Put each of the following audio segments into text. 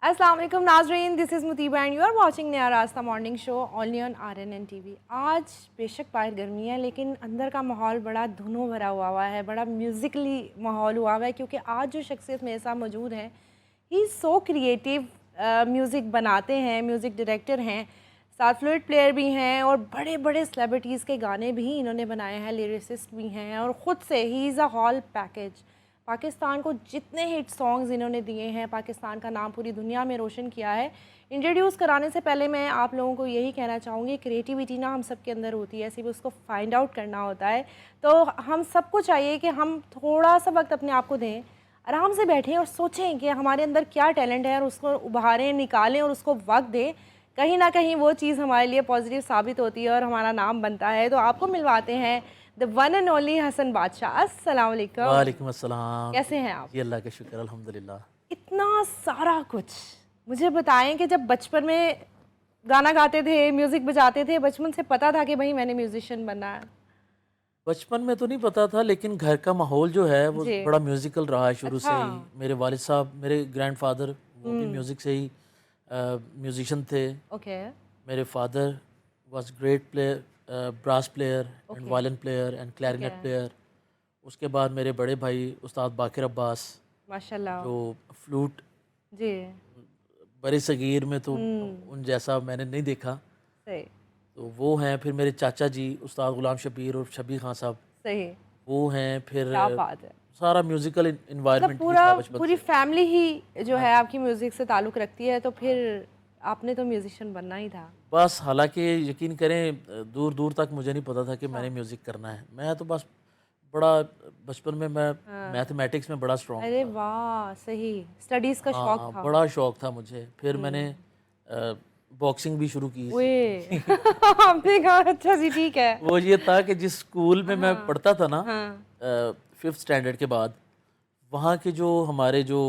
अस्सलाम वालेकुम नाज़रीन, this is Mutiba and you are watching Naya Rasta morning show only on RNN TV। आज बेशक बाहर गर्मी है लेकिन अंदर का माहौल बड़ा धुनों भरा हुआ है, बड़ा म्यूज़िकली माहौल हुआ है क्योंकि आज जो शख्सियत मेरे साथ मौजूद हैं ही सो क्रिएटिव, म्यूज़िक बनाते हैं, म्यूज़िक डायरेक्टर हैं, साथ फ्लूट प्लेयर भी हैं और बड़े बड़े सेलिब्रिटीज़ के गाने भी इन्होंने बनाए हैं, लिरिसिस्ट भी हैं और ख़ुद से he is a hall package. Pakistan को जितने हिट सॉन्ग्स इन्होंने दिए हैं, पाकिस्तान का नाम पूरी दुनिया में रोशन किया है। इंट्रोड्यूस कराने से पहले मैं आप लोगों को यही कहना चाहूँगी, क्रिएटिविटी ना हम सब के अंदर होती है, सिर्फ उसको फाइंड आउट करना होता है। तो हम सबको चाहिए कि हम थोड़ा सा वक्त अपने आप को दें, आराम से बैठें और सोचें कि हमारे अंदर क्या टैलेंट है और उसको उभारें, निकालें और उसको वक्त दें। कहीं ना कहीं वो चीज़ हमारे लिए पॉजिटिव साबित होती है और हमारा नाम बनता है। तो आपको मिलवाते हैं the one and only Hasan Badshah. अस्सलाम वालेकुम। वालेकुम अस्सलाम। कैसे हैं आप? जी अल्लाह का शुक्र अल्हम्दुलिल्लाह। इतना सारा कुछ मुझे बताएं कि जब बचपन में गाना गाते थे, म्यूज़िक बजाते थे, बचपन से पता था कि भाई मैंने म्यूजिशियन बनना है? बचपन में तो नहीं पता था, लेकिन घर का माहौल जो है वो जी। बड़ा म्यूज़िकल रहा है शुरू से अच्छा। ही। मेरे वालिद साहब, मेरे ग्रैंडफादर, वो भी म्यूज़िक से ही म्यूजिशियन थे। ओके। मेरे father was great player, brass player and okay. Violin player and clarinet okay. Player. उसके बाद मेरे बड़े भाई उस्ताद बाकिर अब्बास, माशाल्लाह। जो फ्लूट जी। बड़े सगीर में तो हम्म। उन जैसा मैंने नहीं देखा, सही। तो वो हैं। फिर मेरे चाचा जी उस्ताद गुलाम शबीर और शबीर खान साहब, सही। वो हैं। फिर क्या बात है। सारा म्यूजिकल मतलब इन्वायरमेंट ही पूरा था बचपन पूरी से। फैमिली ही जो हाँ है जी, आपकी म्यूज़िक से ताल्लुक़ रखती है, तो फिर आपने तो म्यूजिशियन बनना ही था। बस हालांकि यकीन करें दूर दूर तक मुझे नहीं पता था कि अच्छा। मैंने म्यूज़िक करना है। मैं तो बस बड़ा बचपन में मैं हाँ। मैथमेटिक्स में बड़ा स्ट्रॉन्ग अरे था। वाह, सही। स्टडीज़ का शौक हाँ, था। बड़ा शौक था मुझे। फिर मैंने हम्म। बॉक्सिंग भी शुरू की ओए सीखनी। आपने कहा अच्छा जी ठीक है। वो ये था कि जिस स्कूल में मैं हाँ। पढ़ता था ना, हाँ। 5th स्टैंडर्ड के बाद, वहाँ के जो हमारे जो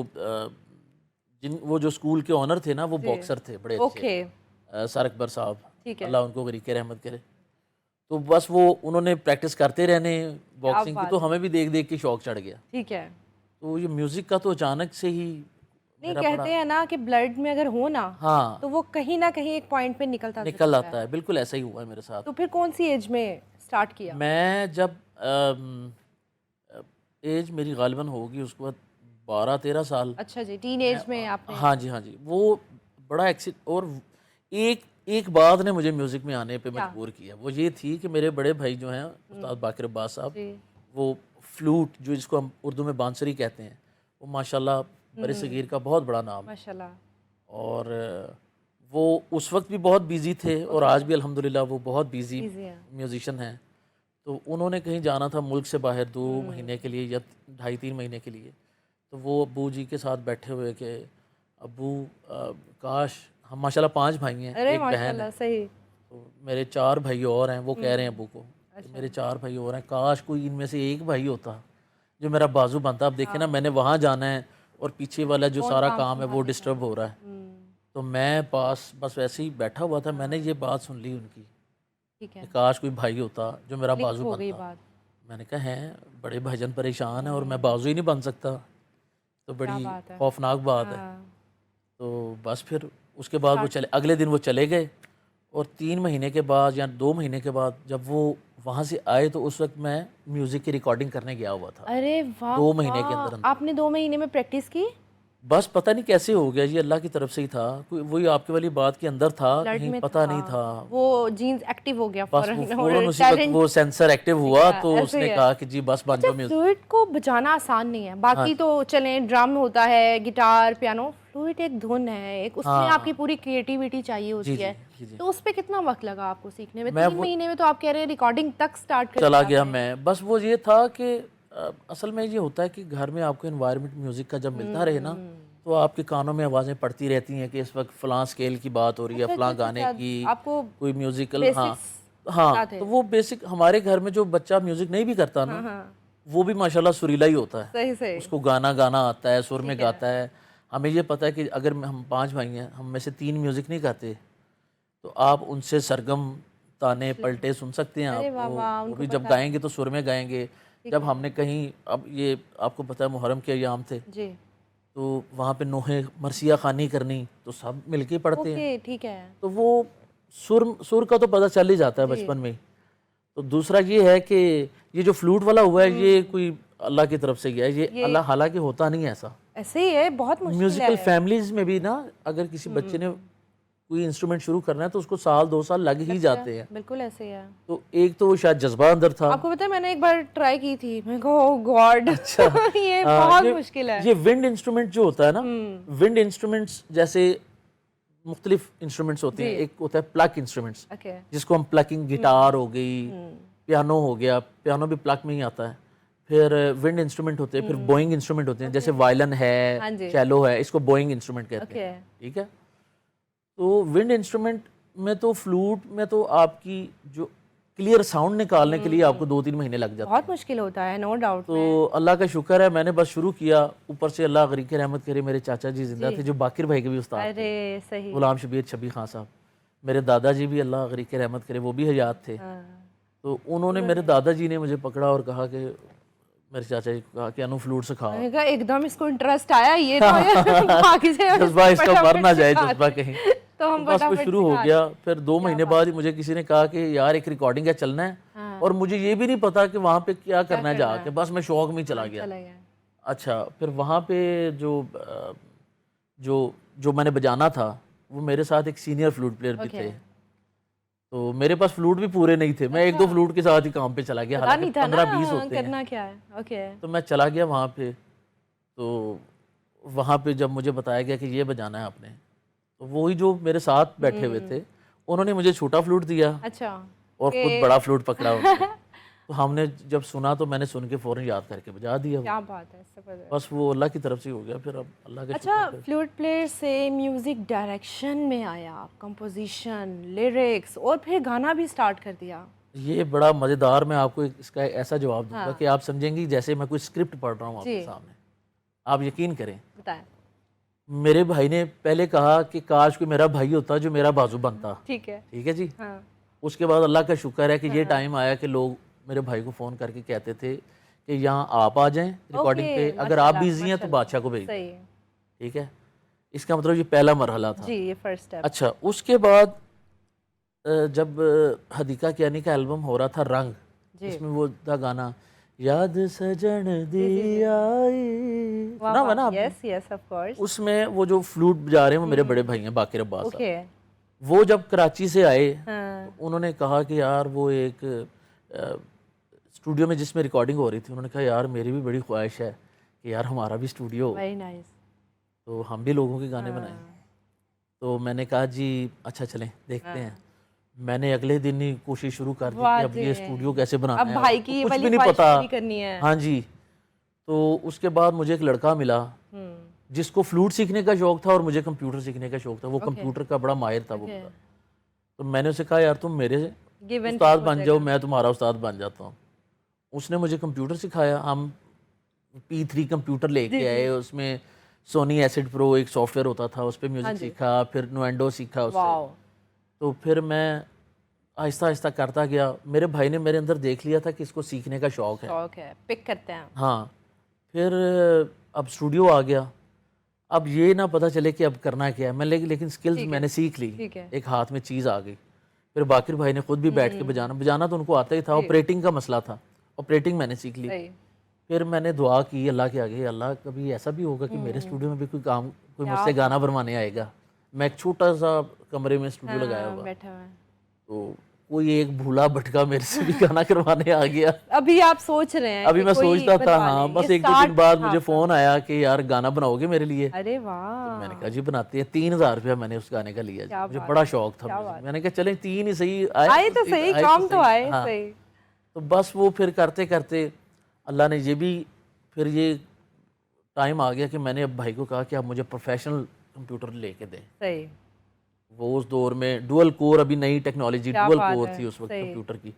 जिन वो जो स्कूल के ऑनर थे ना, वो जी। बॉक्सर थे बड़े अच्छे, ओके। सर अकबर साहब, ठीक है। अल्लाह उनको गरीक रहमत करे। तो बस वो उन्होंने प्रैक्टिस करते रहने क्या बॉक्सिंग की, तो बात है। हमें भी देख देख के शौक चढ़ गया। ठीक है। तो ये म्यूज़िक का तो अचानक से ही नहीं, मेरा बड़ा, कहते हैं ना कि ब्लड में अगर हो ना हाँ, तो वो कहीं ना कहीं एक पॉइंट पे निकलता निकल जरूर है। आता है। बिल्कुल ऐसा ही हुआ है मेरे साथ। तो फिर कौन सी एज में स्टार्ट किया? मैं जब एज मेरी गालिबन होगी उसके बाद 12-13 साल अच्छा जी, टीन मैं, एज में आपने। हाँ जी हाँ जी, वो बड़ा एक्सिड। और एक एक बात ने मुझे म्यूज़िक में आने पे क्या? मजबूर किया। वो ये थी कि मेरे बड़े भाई जो हैं उस्ताद बाकिर अब्बास साहब, जी। वो फ्लूट, जो जिसको हम उर्दू में बांसुरी कहते हैं, वो माशाल्लाह बड़े सगीर का बहुत बड़ा नाम है। माशाल्लाह। और वो उस वक्त भी बहुत बिज़ी थे और ओके। आज भी अल्हम्दुलिल्लाह वो बहुत बिज़ी इजी है। म्यूज़िशियन हैं। तो उन्होंने कहीं जाना था मुल्क से बाहर 2 महीने के लिए या 2.5-3 महीने के लिए। तो वो अब्बू जी के साथ बैठे हुए कि अब्बू, काश, हम माशाल्लाह 5 भाई हैं, अरे एक बहन है। माशाल्लाह, सही। तो मेरे 4 भाई और हैं, वो कह रहे हैं अब्बू को कि अच्छा। मेरे 4 भाई और हैं, काश कोई इनमें से एक भाई होता जो मेरा बाजू बनता। अब देखे ना, हाँ। मैंने वहाँ जाना है और पीछे वाला जो कौन सारा काम काम है वो संभालेगा? डिस्टर्ब हो रहा है। तो मैं पास बस वैसे ही बैठा हुआ था, मैंने ये बात सुन ली उनकी ठीक कि है। काश कोई भाई होता जो मेरा क्लिक बाजू हो गई बनता। बात। मैंने कहा हैं, बड़े भाईजान परेशान है और मैं बाजू ही नहीं बन सकता, तो क्या बड़ी बात है। खौफनाक बात है। हाँ। तो बस फिर उसके बाद वो स्टार्ट। चले, अगले दिन वो चले गए। और 3 महीने के बाद या 2 महीने के बाद जब वो वहाँ से आए, तो उस वक्त मैं म्यूज़िक की रिकॉर्डिंग करने गया हुआ था। अरे वाह 2 महीने के अंदर वाह, अंदर आपने 2 महीने में प्रैक्टिस की? बस पता नहीं कैसे हो गया, ये अल्लाह की तरफ से ही था। कोई वही आपके वाली बात के अंदर था, ब्लड कहीं में पता था, नहीं था। वो जीन्स एक्टिव हो गया बस वो फौरन और फ़ौरन उसी वक्त टैलेंट वो सेंसर एक्टिव दिख हुआ, गया। तो ऐसे ही उसने है। कहा कि जी बस बन अच्छा, जाओ म्यूज़िक। फ्लूइड को बजाना आसान नहीं है, हाँ बाकी तो चलें, ड्रम होता है, गिटार, पियानो। फ्लूइड एक धुन है, एक उसमें आपकी हाँ, पूरी क्रिएटिविटी चाहिए जी होती जी है। जी जी। तो उस पे कितना वक्त लगा आपको सीखने में? मैं 3 महीने में तो आप कह रहे हैं रिकॉर्डिंग तक स्टार्ट चला करके आ गया गए। मैं। बस वो ये था कि असल में ये होता है कि घर में आपको एनवायरनमेंट म्यूज़िक का जब मिलता रहे ना, तो आपके कानों में आवाज़ें पड़ती रहती हैं कि इस वक्त फ़लाँ स्केल की बात हो रही है, अच्छा अच्छा फ़लाँ अच्छा गाने अच्छा, की, आपको कोई म्यूज़िकल। हाँ बेसिक्स पता हाँ, थे। तो वो बेसिक हमारे घर में जो बच्चा म्यूज़िक नहीं भी करता हाँ ना, हाँ। वो भी माशाल्लाह सुरीला ही होता है। सही सही। उसको गाना गाना आता है, सुर में ठीक है। गाता है। हमें ये पता है कि अगर हम 5 भाई हैं, हम में से 3 म्यूज़िक नहीं गाते, तो आप उनसे सरगम, ताने, पलटे सुन सकते हैं आप। अरे वाह वाह, वो उनको भी जब पता है। गाएँगे तो सुर में गाएँगे। ठीक जब है। हमने कहीं, अब ये आपको पता है मुहर्रम के अय्याम थे, जी। तो वहाँ पे नोहे मरसिया खानी करनी, तो सब मिलके पढ़ते हैं। ओके, ठीक है। तो वो सुर का तो पता चल ही जाता है बचपन में ही। तो दूसरा ये है कि ये जो फ्लूट वाला हुआ है ये कोई अल्लाह की तरफ से गया है, ये अल्लाह हालांकि होता नहीं है ऐसा। ऐसे ही है, बहुत मुश्किल म्यूजिकल है। फैमिलीज में भी ना अगर किसी बच्चे ने कोई इंस्ट्रूमेंट शुरू करना है तो उसको साल 2 साल लग ही जाते हैं। बिल्कुल ऐसे ही है। तो एक तो वो शायद जज्बा अंदर था। आपको पता है मैंने एक बार ट्राई की थी, मैं कहा ओह गॉड अच्छा ये हाँ, बहुत मुश्किल है। ये विंड इंस्ट्रूमेंट जो होता है ना, विंड इंस्ट्रूमेंट्स जैसे मुख्तलिफ इंस्ट्रूमेंट्स होते हैं। एक होता है प्लक इंस्ट्रूमेंट्स, ओके, जिसको हम प्लकिंग, गिटार हो गई, पियानो हो गया, पियानो भी प्लक में ही आता है। फिर विंड इंस्ट्रूमेंट होते हैं, फिर बोइंग इंस्ट्रूमेंट होते हैं, जैसे वायलिन हाँ है, जी। चैलो है, इसको बोइंग इंस्ट्रूमेंट कहते ओके, हैं। ठीक है, तो विंड इंस्ट्रूमेंट में तो फ्लूट में तो आपकी जो क्लियर साउंड निकालने के लिए आपको 2-3 महीने लग जाते हैं। बहुत मुश्किल होता है, नो डाउट। तो अल्लाह का शुक्र है मैंने बस शुरू किया। ऊपर से अल्लाह गरीक रहमत करे, मेरे चाचा जी जिंदा थे जो बाकिर भाई के भी उस्ताद थे, अरे सही। गुलाम शबीर छबी खान साहब। मेरे दादाजी भी अल्लाह गरीक रहमत करे वो भी हयात थे। हाँ। तो उन्होंने, मेरे दादाजी ने मुझे पकड़ा और कहा कि, मेरे चाचा जी को कहा कि अनु फ्लूट सिखा। मैंने कहा एकदम इसको इंटरेस्ट आया, ये तो आगे से जज्बा इसका फटाफट मर ना जाए, सिखा जज्बा दे। कहीं। तो हम बस वो फटाफट शुरू हो सिखा गया। फिर 2 महीने बाद ही मुझे किसी ने कहा कि यार एक रिकॉर्डिंग है, चलना है। हाँ। और मुझे ये भी नहीं पता कि वहाँ पे क्या करना है जाके, बस मैं शौक में ही चला गया। चला गया। अच्छा, फिर वहाँ पे जो जो मैंने बजाना था, वो मेरे साथ एक सीनियर फ्लूट प्लेयर भी थे। तो मेरे पास फ्लूट भी पूरे नहीं थे, मैं 1-2 फ्लूट के साथ ही काम पे चला गया, पता हालांकि नहीं था 15-20 ना होते हैं। करना क्या है। ओके, तो मैं चला गया वहाँ पे। तो वहाँ पे जब मुझे बताया गया कि ये बजाना है आपने, तो वही जो मेरे साथ बैठे हुए थे उन्होंने मुझे छोटा फ्लूट दिया अच्छा। और खुद बड़ा फ्लूट पकड़ा उन्होंने। तो हमने जब सुना तो मैंने सुन के फौरन याद करके बजा दिया वो। क्या बात है, जबरदस्त। बस वो अल्लाह की तरफ से हो गया। फिर अब अल्लाह के अच्छा, फ्लूट प्लेयर से म्यूजिक डायरेक्शन में आया, कंपोजिशन, लिरिक्स और फिर गाना भी स्टार्ट कर दिया। ये बड़ा मज़ेदार, मैं आपको इसका ऐसा जवाब दूंगा कि आप समझेंगी जैसे मैं कोई स्क्रिप्ट पढ़ रहा हूँ आपके सामने। आप यकीन करें, बताएं। मेरे भाई ने पहले कहा कि काश कोई मेरा भाई होता जो मेरा बाजू बनता। ठीक है। ठीक है जी। हाँ। उसके बाद अल्लाह का शुक्र है कि ये टाइम आया कि लोग मेरे भाई को फ़ोन करके कहते थे कि यहाँ आप आ जाएं रिकॉर्डिंग पे, अगर आप बिजी हैं तो बादशाह को भेज दें। सही है। ठीक है, इसका मतलब ये पहला मरहला था जी, ये फर्स्ट स्टेप। अच्छा, उसके बाद जब हदीका कियानी का एल्बम हो रहा था रंग, जिसमें वो था गाना याद सजन दी आई, सुना हुआ ना आपने? Yes yes of course. उसमें वो जो फ्लूट बजा रहे हैं वो मेरे बड़े भाई हैं बाकिर अब्बास साहब। ओके। वो जब कराची से आए हाँ। तो उन्होंने कहा कि यार वो एक स्टूडियो में जिसमें रिकॉर्डिंग हो रही थी, उन्होंने कहा यार मेरी भी बड़ी ख्वाहिश है कि यार हमारा भी स्टूडियो हो, वेरी नाइस। तो हम भी लोगों के गाने बनाएं। तो मैंने कहा जी अच्छा चलें देखते हैं। मैंने अगले दिन ही कोशिश शुरू कर दी कि अब ये स्टूडियो कैसे बनाना है, अब भाई की कुछ वाली भी नहीं ख्वाहिश पता। पूरी करनी है। हाँ जी। तो उसके बाद मुझे एक लड़का मिला जिसको फ्लूट सीखने का शौक था और मुझे कंप्यूटर सीखने का शौक था। वो कंप्यूटर का बड़ा माहिर था वो। तो मैंने उसे कहा यार तुम मेरे उस्ताद बन जाओ, मैं तुम्हारा उस्ताद बन जाता हूँ। उसने मुझे कंप्यूटर सिखाया। हम P3 कंप्यूटर लेके आए, उसमें सोनी एसिड प्रो एक सॉफ्टवेयर होता था, उस पर म्यूजिक सीखा, फिर नुएंडो सीखा उससे। तो फिर मैं आहिस्ता आहिस्ता करता गया। मेरे भाई ने मेरे अंदर देख लिया था कि इसको सीखने का शौक है, पिक करते हैं। हाँ। फिर अब स्टूडियो आ गया। अब ये ना पता चले कि अब करना क्या है। मैं लेकिन स्किल्स मैंने सीख ली, एक हाथ में चीज़ आ गई। फिर बाकिर भाई ने खुद भी बैठ के बजाना तो उनको आता ही था। ऑपरेटिंग का मसला था, ऑपरेटिंग मैंने सीख ली। फिर मैंने दुआ की अल्लाह के आगे, अल्लाह कभी ऐसा भी होगा कि मेरे स्टूडियो में भी कोई मुझसे गाना बनवाने आएगा। मैं एक छोटा सा कमरे में स्टूडियो लगाया हुआ, तो कोई एक भूला भटका मेरे से भी गाना करवाने आ गया। अभी आप सोच रहे हैं? अभी मैं सोचता था, हाँ। बस 1-2 दिन बाद मुझे फोन आया कि यार गाना बनाओगे मेरे लिए? अरे वाह। तो मैंने कहा जी बनाते हैं। 3000 रुपया मैंने उस गाने का लिया। मुझे बड़ा शौक था। मैंने कहा चलें 3 ही सही आए तो सही, काम तो आए सही। तो बस वो फिर करते करते अल्लाह ने ये भी, फिर ये टाइम आ गया कि मैंने अब भाई को कहा कि आप मुझे प्रोफेशनल कंप्यूटर लेके दें। सही। वो उस दौर में डुअल कोर, अभी नई टेक्नोलॉजी डुअल कोर थी उस वक्त कंप्यूटर की।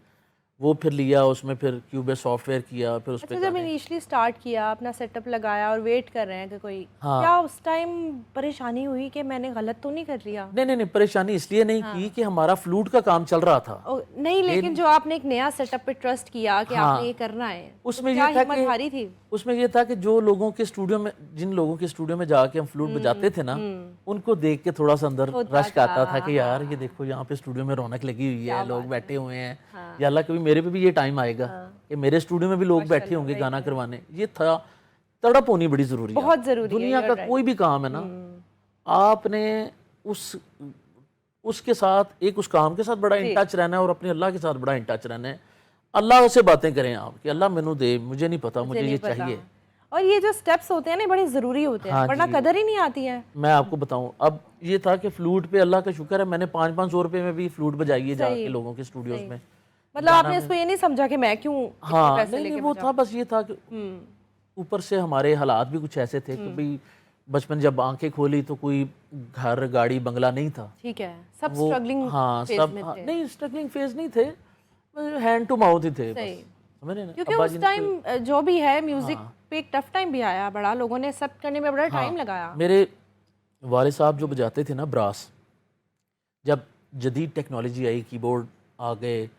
वो फिर लिया, उसमें फिर क्यूबेस सॉफ्टवेयर किया, फिर उस अच्छा, पर जब इनिशियली स्टार्ट किया, अपना सेटअप लगाया और वेट कर रहे हैं कि कोई, हाँ। क्या उस टाइम परेशानी हुई कि मैंने गलत तो नहीं कर लिया? नहीं, परेशानी इसलिए नहीं की कि हमारा फ्लूट का काम चल रहा था। नहीं, लेकिन जो आपने एक नया सेटअप पे ट्रस्ट किया कि हाँ, आपने ये करना है, उसमें तो क्या ये था हिम्मत कि हारी थी? उसमें ये था कि जो लोगों के स्टूडियो में, जिन लोगों के स्टूडियो में जाके हम फ्लूट बजाते थे ना, उनको देख के थोड़ा सा अंदर होता रश आता था कि यार हाँ। ये देखो यहाँ पे स्टूडियो में रौनक लगी हुई है, लोग बैठे हुए हैं, हाँ। या अल्लाह कभी मेरे पे भी ये टाइम आएगा कि मेरे स्टूडियो में भी लोग बैठे होंगे गाना करवाने। ये था, तड़प होनी बड़ी जरूरी है। बहुत जरूरी है। दुनिया का कोई भी काम है ना, आपने उसके साथ, एक उस काम के साथ बड़ा इन टच रहना है और अपने अल्लाह के साथ बड़ा इन टच रहना है। अल्लाह से बातें करें आप कि अल्लाह मैनू दे, मुझे नहीं पता, मुझे ये चाहिए। और ये जो स्टेप्स होते हैं ना, बड़े ज़रूरी होते हैं, वरना कदर ही नहीं आती है। मैं आपको बताऊं, अब ये था कि फ्लूट पे अल्लाह का शुक्र है, मैंने 500-500 रुपए में भी फ्लूट बजाई है जाके लोगों के स्टूडियोज में। मतलब आपने इसको ये नहीं समझा कि मैं क्यों हाँ, पैसे नहीं, लेके वो था बस ये था कि ऊपर से हमारे हालात भी कुछ ऐसे थे कि भाई बचपन जब आंखें खोली तो कोई घर, गाड़ी, बंगला नहीं था। ठीक है, सब स्ट्रगलिंग हाँ, फेज सब में थे। नहीं, स्ट्रगलिंग फेज नहीं थे, हैंड टू माउथ ही थे सही। बस, समझ रहे हैं ना? क्योंकि उस टाइम जो भी है म्यूजिक पे एक टफ टाइम भी आया, बड़ा लोगों ने एक्सेप्ट करने में बड़ा टाइम लगाया। मेरे वाले साहब जो बजाते थे ना ब्रास, जब जदीद टेक्नोलॉजी आई, कीबोर्ड आ गए,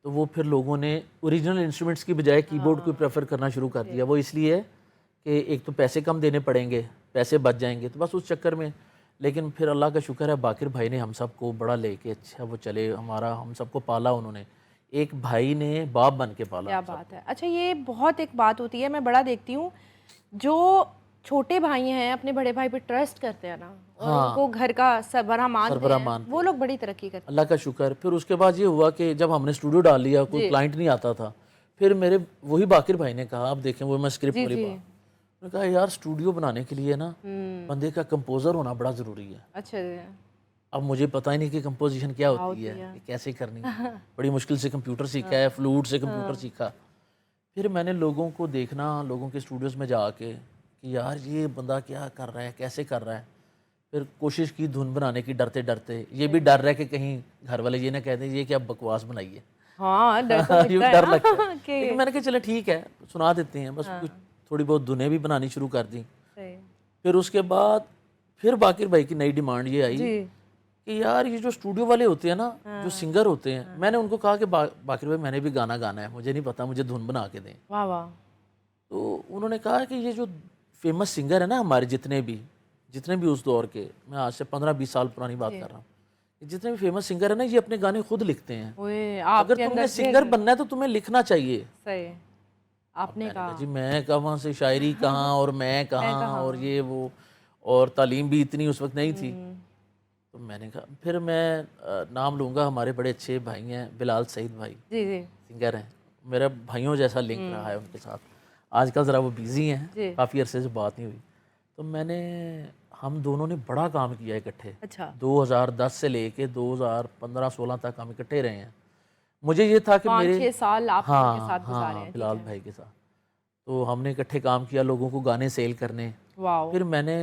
तो वो फिर लोगों ने ओरिजिनल इंस्ट्रूमेंट्स की बजाय कीबोर्ड को प्रेफर करना शुरू कर दिया। वो इसलिए कि एक तो पैसे कम देने पड़ेंगे, पैसे बच जाएंगे, तो बस उस चक्कर में। लेकिन फिर अल्लाह का शुक्र है, बाकिर भाई ने हम सबको बड़ा लेके अच्छा वो चले, हमारा हम सबको पाला उन्होंने, एक भाई ने बाप बन के पाला। क्या बात है। अच्छा, ये बहुत एक बात होती है, मैं बड़ा देखती हूँ, जो छोटे भाई हैं अपने बड़े भाई पे ट्रस्ट करते हैं ना, और उनको घर का सरबराह मानते हैं, वो लोग बड़ी तरक्की करते हैं। अल्लाह का शुक्र। फिर उसके बाद ये हुआ कि जब हमने स्टूडियो डाल लिया, कोई क्लाइंट नहीं आता था, फिर मेरे वही बाकिर भाई ने कहा, आप देखें वो मैं स्क्रिप्ट वाली बात, उन्होंने कहा यार स्टूडियो बनाने के लिए ना बंदे का कंपोजर होना बड़ा ज़रूरी है। अच्छा, अब मुझे पता ही नहीं कि कंपोजिशन क्या होती है, कैसे करनी है। बड़ी मुश्किल से कंप्यूटर सीखा है, फ्लूट से कंप्यूटर सीखा। फिर मैंने लोगों को देखना, लोगों के स्टूडियोज़ में जाके कि यार ये बंदा क्या कर रहा है, कैसे कर रहा है। फिर कोशिश की धुन बनाने की, डरते डरते, ये भी डर रहा है कि कहीं घर वाले ये ना कह दें ये क्या बकवास बनाई है। हाँ, ये डर लगता है। लेकिन मैंने कहा चले ठीक है, सुना देते हैं, बस कुछ थोड़ी बहुत धुनें भी बनानी शुरू कर दी। फिर उसके बाद फिर बाकिर भाई की नई डिमांड ये आई कि यार ये जो स्टूडियो वाले होते हैं ना, जो सिंगर होते हैं, मैंने उनको कहा कि बाकिर भाई मैंने भी गाना गाना है, मुझे नहीं पता, मुझे धुन बना के दें। वाह वाह। तो उन्होंने कहा कि ये जो फेमस सिंगर है ना हमारे, जितने भी उस दौर के, मैं आज से 15-20 साल पुरानी बात कर रहा हूँ, जितने भी फेमस सिंगर है ना, ये अपने गाने खुद लिखते हैं। अगर तुम्हें सिंगर बनना है तो तुम्हें लिखना चाहिए। सही। आपने कहा जी मैं कहाँ से शायरी कहाँ और मैं कहाँ और ये वो, और तालीम भी इतनी उस वक्त नहीं थी। तो मैंने कहा, फिर मैं नाम लूँगा, हमारे बड़े अच्छे भाई हैं बिलाल सईद भाई, सिंगर हैं, मेरा भाइयों जैसा लिंक रहा है उनके साथ। आजकल ज़रा वो बिज़ी हैं, काफ़ी अरसे से बात नहीं हुई। तो हम दोनों ने बड़ा काम किया इकट्ठे। अच्छा। 2010 से लेके 2015-16 तक हम इकट्ठे रहे हैं। मुझे ये था कि मेरे 5-6 साल आप उनके साथ गुजारे हैं। बिलाल भाई के साथ, तो हमने इकट्ठे काम किया, लोगों को गाने सेल करने। फिर मैंने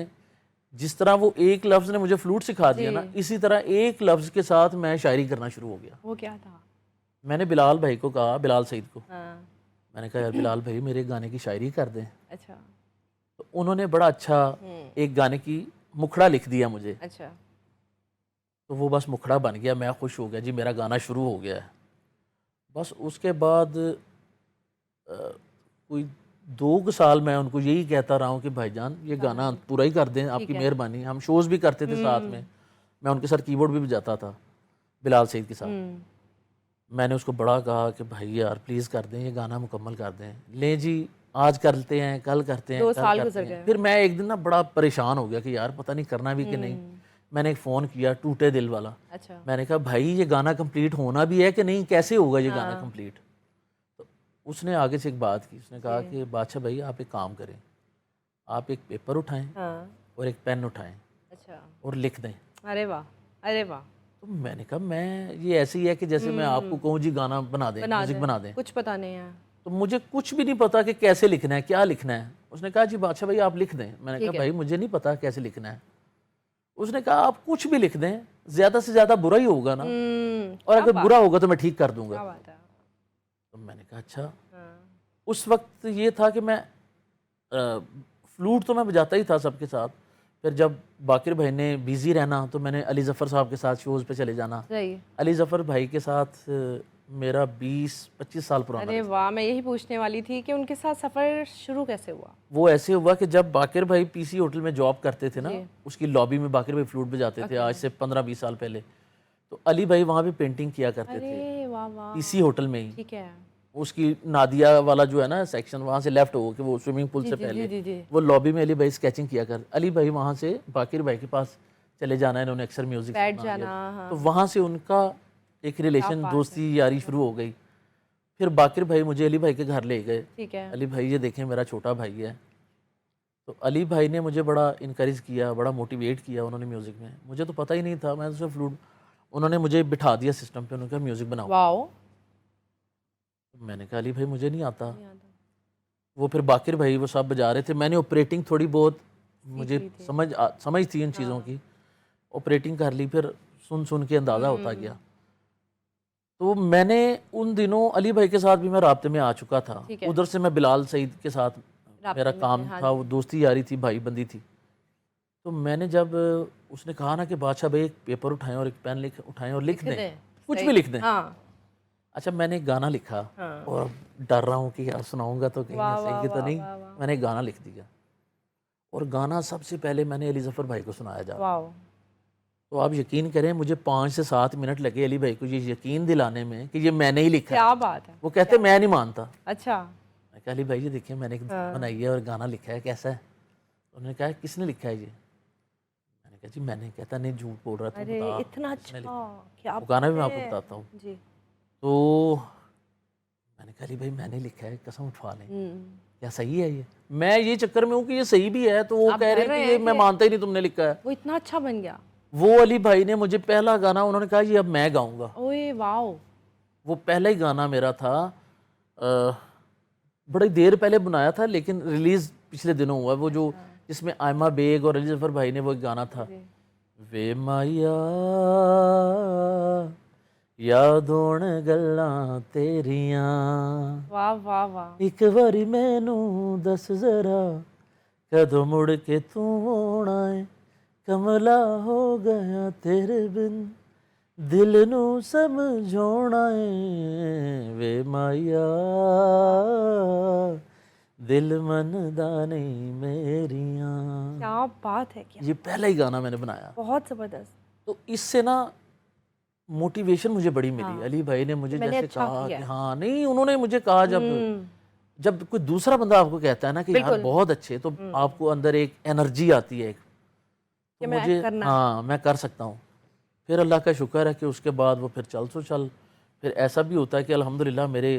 जिस तरह वो एक लफ्ज़ ने मुझे फ्लूट सिखा दिया ना, इसी तरह एक लफ्ज़ के साथ मैं शायरी करना शुरू हो गया। वो क्या था? मैंने बिलाल भाई को कहा, बिलाल सईद को, मैंने कहा यार बिलाल भाई मेरे गाने की शायरी कर दें। अच्छा। तो उन्होंने बड़ा अच्छा एक गाने की मुखड़ा लिख दिया मुझे। अच्छा। तो वो बस मुखड़ा बन गया, मैं खुश हो गया जी, मेरा गाना शुरू हो गया है। बस उसके बाद कोई 2 साल मैं उनको यही कहता रहा हूँ कि भाईजान ये गाना पूरा ही कर दें, आपकी मेहरबानी। हम शोज़ भी करते थे साथ में, मैं उनके साथ कीबोर्ड भी बजाता था बिलाल सईद के साथ। मैंने उसको बड़ा कहा कि भाई यार प्लीज़ कर दें, ये गाना मुकम्मल कर दें। ले जी आज करते हैं, कल करते हैं, 2 साल गुजर गए। फिर मैं एक दिन ना बड़ा परेशान हो गया कि यार पता नहीं करना भी कि नहीं। मैंने एक फ़ोन किया टूटे दिल वाला। अच्छा। मैंने कहा भाई ये गाना कंप्लीट होना भी है कि नहीं, कैसे होगा ये गाना कंप्लीट। तो उसने आगे से एक बात की, उसने कहा कि बादशाह भाई आप एक काम करें, आप एक पेपर उठाएं और एक पेन उठाएं। अच्छा। और लिख दें। अरे वाह, अरे वाह। तो मैंने कहा मैं ये ऐसे ही है कि जैसे मैं आपको कहूँ जी गाना बना दें, म्यूजिक बना दें, कुछ पता नहीं है, तो मुझे कुछ भी नहीं पता कि कैसे लिखना है, क्या लिखना है। उसने कहा जी बादशाह भाई आप लिख दें। मैंने कहा भाई मुझे नहीं पता कैसे लिखना है। उसने कहा आप कुछ भी लिख दें, ज्यादा से ज्यादा बुरा ही होगा ना, और अगर बुरा होगा तो मैं ठीक कर दूंगा। तो मैंने कहा अच्छा। हाँ, उस वक्त ये था कि मैं फ्लूट तो मैं बजाता ही था सबके साथ। फिर जब बाकिर भाई ने बिज़ी रहना तो मैंने अली ज़फ़र साहब के साथ शोज़ पे चले जाना। सही। अली ज़फ़र भाई के साथ मेरा 20-25 साल पुराना अरे रिश्ता। वाह, मैं यही पूछने वाली थी कि उनके साथ सफ़र शुरू कैसे हुआ? वो ऐसे हुआ कि जब बाकिर भाई पीसी होटल में जॉब करते थे ना, जी। उसकी लॉबी में बाकिर भाई फ्लूट बजाते थे आज से 15-20 साल पहले। तो अली भाई वहाँ पे पेंटिंग किया करते थे अरे वाह वाह, पीसी होटल में ही। ठीक है। उसकी नादिया वाला जो है ना सेक्शन, वहाँ से लेफ्ट हो के वो स्विमिंग पूल जी से जी पहले जी जी जी। वो लॉबी में अली भाई स्केचिंग किया कर। अली भाई वहाँ से बाकिर भाई के पास चले जाना, इन्होंने अक्सर म्यूज़िक बैठ सुना जाना, या हाँ। तो वहाँ से उनका एक रिलेशन, बात दोस्ती यारी शुरू हो गई। फिर बाकिर भाई मुझे अली भाई के घर ले गए। ठीक है। अली भाई ये देखें मेरा छोटा भाई है। तो अली भाई ने मुझे बड़ा इनकरेज किया, बड़ा मोटिवेट किया उन्होंने म्यूज़िक में। मुझे तो पता ही नहीं था, मैं तो सिर्फ फ्लूट, उन्होंने मुझे बिठा दिया सिस्टम पे, उन्होंने कहा म्यूज़िक बनाओ। वाओ! मैंने कहा अली भाई मुझे नहीं आता। नहीं आता। वो फिर बाकिर भाई वो सब बजा रहे थे, मैंने ऑपरेटिंग थोड़ी बहुत मुझे ली थी। समझ थी इन चीज़ों की, ऑपरेटिंग कर ली। फिर सुन सुन के अंदाज़ा होता गया। तो मैंने उन दिनों अली भाई के साथ भी मैं राब्ते में आ चुका था। ठीक है। उधर से मैं बिलाल सईद के साथ राब्ते मेरा में काम थे, हाँ था, जी। वो दोस्ती यारी थी, भाई बंदी थी। तो मैंने जब उसने कहा ना कि बादशाह भाई एक पेपर उठाएं और एक पेन उठाएं और लिख दें, कुछ सही। भी लिख दें। हाँ। अच्छा, मैंने एक गाना लिखा हाँ। और डर रहा हूँ कि यार सुनाऊंगा तो कहीं वाह ऐसे वाह ही तो वाह नहीं। वाह वाह। मैंने एक गाना लिख दिया और गाना सबसे पहले मैंने अली ज़फ़र भाई को सुनाया जा। वाओ! तो आप यकीन करें मुझे 5 से 7 मिनट लगे अली भाई को ये यकीन दिलाने में कि ये मैंने ही लिखा है। क्या बात है। वो कहते मैं नहीं मानता। अच्छा। मैं कहा अली भाई ये देखिए मैंने एक हाँ। बनाई है और गाना लिखा है, कैसा है? उन्होंने कहा किसने लिखा है ये? मैंने कहा जी मैंने। कहता नहीं झूठ बोल रहा था, अरे बता इतना किसने अच्छा, लिखा। क्या वो गाना भी मैं बात आपको है। बताता हूँ। जी। तो मैंने कहा अली भाई मैंने लिखा है, कसम उठवा लें, क्या सही है ये? मैं ये चक्कर में हूँ कि ये सही भी है, तो वो आप कह रहे डर हैं रहे कि ये हैं मैं कि- मानता ही नहीं तुमने लिखा है। वो इतना अच्छा बन गया। वो अली भाई ने मुझे पहला गाना उन्होंने कहा ये अब मैं गाऊंगा। ओए वाओ! वो पहला ही गाना मेरा था, बड़ी देर पहले बनाया था लेकिन रिलीज पिछले दिनों हुआ। वो जो जिसमें आयमा बेग और अली ज़फ़र भाई ने वो एक गाना था, जी। वे माया यादों ने गल्लां तेरियां, वाह वाह वाह। एक बारी मैनू दस जरा कदों मुड़ के तू आना है, कमला हो गया तेरे बिन दिल नू समझाना है, वे माया दिल मनदा नहीं मेरियां। क्या बात है, क्या ये पहला ही गाना मैंने बनाया। बहुत ज़बरदस्त। तो इससे ना मोटिवेशन मुझे बड़ी मिली। हाँ। अली भाई ने मुझे मैंने जैसे अच्छा कहा किया कि है। हाँ नहीं, उन्होंने मुझे कहा जब कोई दूसरा बंदा आपको कहता है ना कि यार बिल्कुल। बहुत अच्छे, तो आपको अंदर एक एनर्जी आती है एक, कि तो मैं मुझे करना है। हाँ मैं कर सकता हूँ। फिर अल्लाह का शुक्र है कि उसके बाद वो फिर चल सो चल। फिर ऐसा भी होता है कि अल्हम्दुलिल्लाह मेरे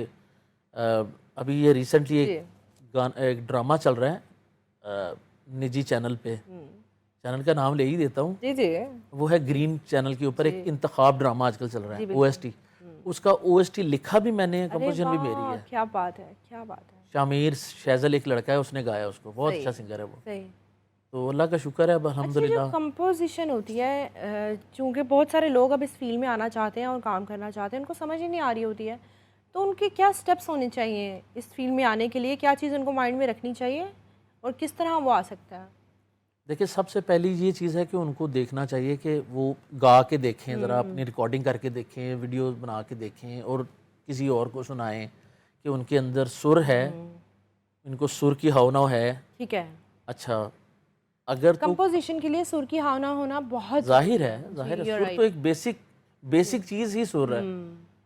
अभी ये रिसेंटली एक ड्रामा चल रहा है निजी चैनल पे, चैनल का नाम ले ही देता हूँ, जी जी। वो है ग्रीन चैनल के ऊपर एक इंतखाब ड्रामा आजकल चल रहा है, OST। उसका OST लिखा भी मैंने, कंपोजिशन भी मेरी है। क्या बात है, क्या बात है। शामिर शैजल एक लड़का है, उसने गाया उसको, बहुत अच्छा सिंगर है वो। सही। तो अल्लाह का शुक्र है अब अच्छा, जो अल्हम्दुलिल्लाह। कंपोजिशन होती है, चूँकि बहुत सारे लोग अब इस फील्ड में आना चाहते हैं और काम करना चाहते हैं, उनको समझ ही नहीं आ रही होती है, तो उनके क्या स्टेप्स होने चाहिए इस फील्ड में आने के लिए? क्या चीज़ उनको माइंड में रखनी चाहिए और किस तरह वो आ सकता है? देखिए सबसे पहली ये चीज़ है कि उनको देखना चाहिए कि वो गा के देखें, ज़रा अपनी रिकॉर्डिंग करके देखें, वीडियो बना के देखें और किसी और को सुनाएं कि उनके अंदर सुर है, इनको सुर की हाव है। ठीक है। अच्छा, अगर तो कंपोजिशन के लिए सुर की हावना होना बहुत जाहिर है, सुर तो एक बेसिक चीज़ ही सुर है।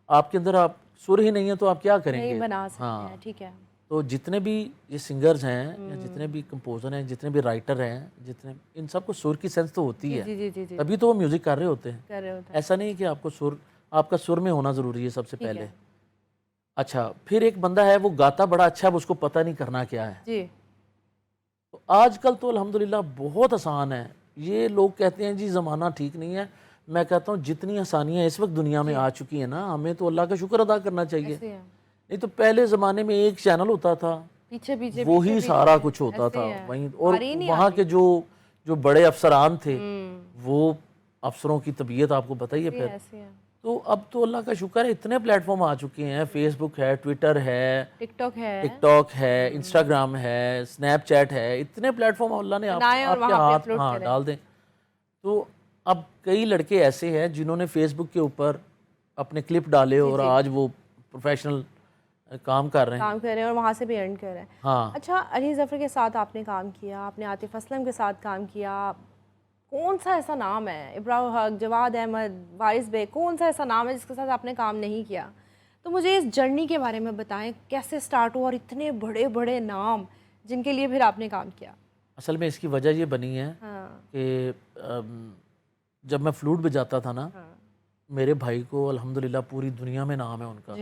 आपके अंदर आप सुर ही नहीं है तो आप क्या करेंगे? नहीं बना सकते हाँ। हैं। ठीक है। तो जितने भी ये सिंगर्स हैं या जितने भी कंपोजर हैं, जितने भी राइटर हैं, जितने, इन सबको सुर की सेंस तो होती है, जी जी जी जी। तभी तो वो म्यूजिक कर रहे होते हैं। कर रहे होते हैं। ऐसा नहीं है कि आपको सुर, आपका सुर में होना ज़रूरी है सबसे ठीक पहले। है। अच्छा, फिर एक बंदा है वो गाता बड़ा अच्छा है, अब उसको पता नहीं करना क्या है। जी। तो आजकल तो अल्हम्दुलिल्लाह बहुत आसान है। ये लोग कहते हैं जी ज़माना ठीक नहीं है, मैं कहता हूँ जितनी आसानियाँ इस वक्त दुनिया में आ चुकी हैं ना, हमें तो अल्लाह का शुक्र अदा करना चाहिए। ऐसे है। नहीं तो पहले ज़माने में एक चैनल होता था, पीछे पीछे वही पीछे सारा पीछे, कुछ होता ऐसे था है। वहीं। और बारी नहीं वहाँ आती। के जो बड़े अफसरान थे, वो अफसरों की तबीयत आपको पता ही है। ऐसे फिर ऐसे है। तो अब तो अल्लाह का शुक्र है इतने प्लेटफॉर्म आ चुके हैं, फेसबुक है, ट्विटर है, टिकटॉक है, इंस्टाग्राम है, स्नैपचैट है, इतने प्लेटफॉर्म अल्लाह ने आपके हाथ हाँ डाल दें। तो अब कई लड़के ऐसे हैं जिन्होंने फेसबुक के ऊपर अपने क्लिप डाले और आज वो प्रोफेशनल काम कर रहे हैं और वहाँ से भी अर्न कर रहे हैं। हाँ। अच्छा, अली ज़फ़र के साथ आपने काम किया, आपने आतिफ असलम के साथ काम किया, कौन सा ऐसा नाम है, इब्राहिम हक, जवाद अहमद, वारिस बेग, कौन सा ऐसा नाम है जिसके साथ आपने काम नहीं किया? तो मुझे इस जर्नी के बारे में बताएं, कैसे स्टार्ट हुआ और इतने बड़े बड़े नाम जिनके लिए फिर आपने काम किया। असल में इसकी वजह ये बनी है कि जब मैं फ्लूट बजाता था ना, मेरे भाई को अल्हम्दुलिल्लाह पूरी दुनिया में नाम है उनका।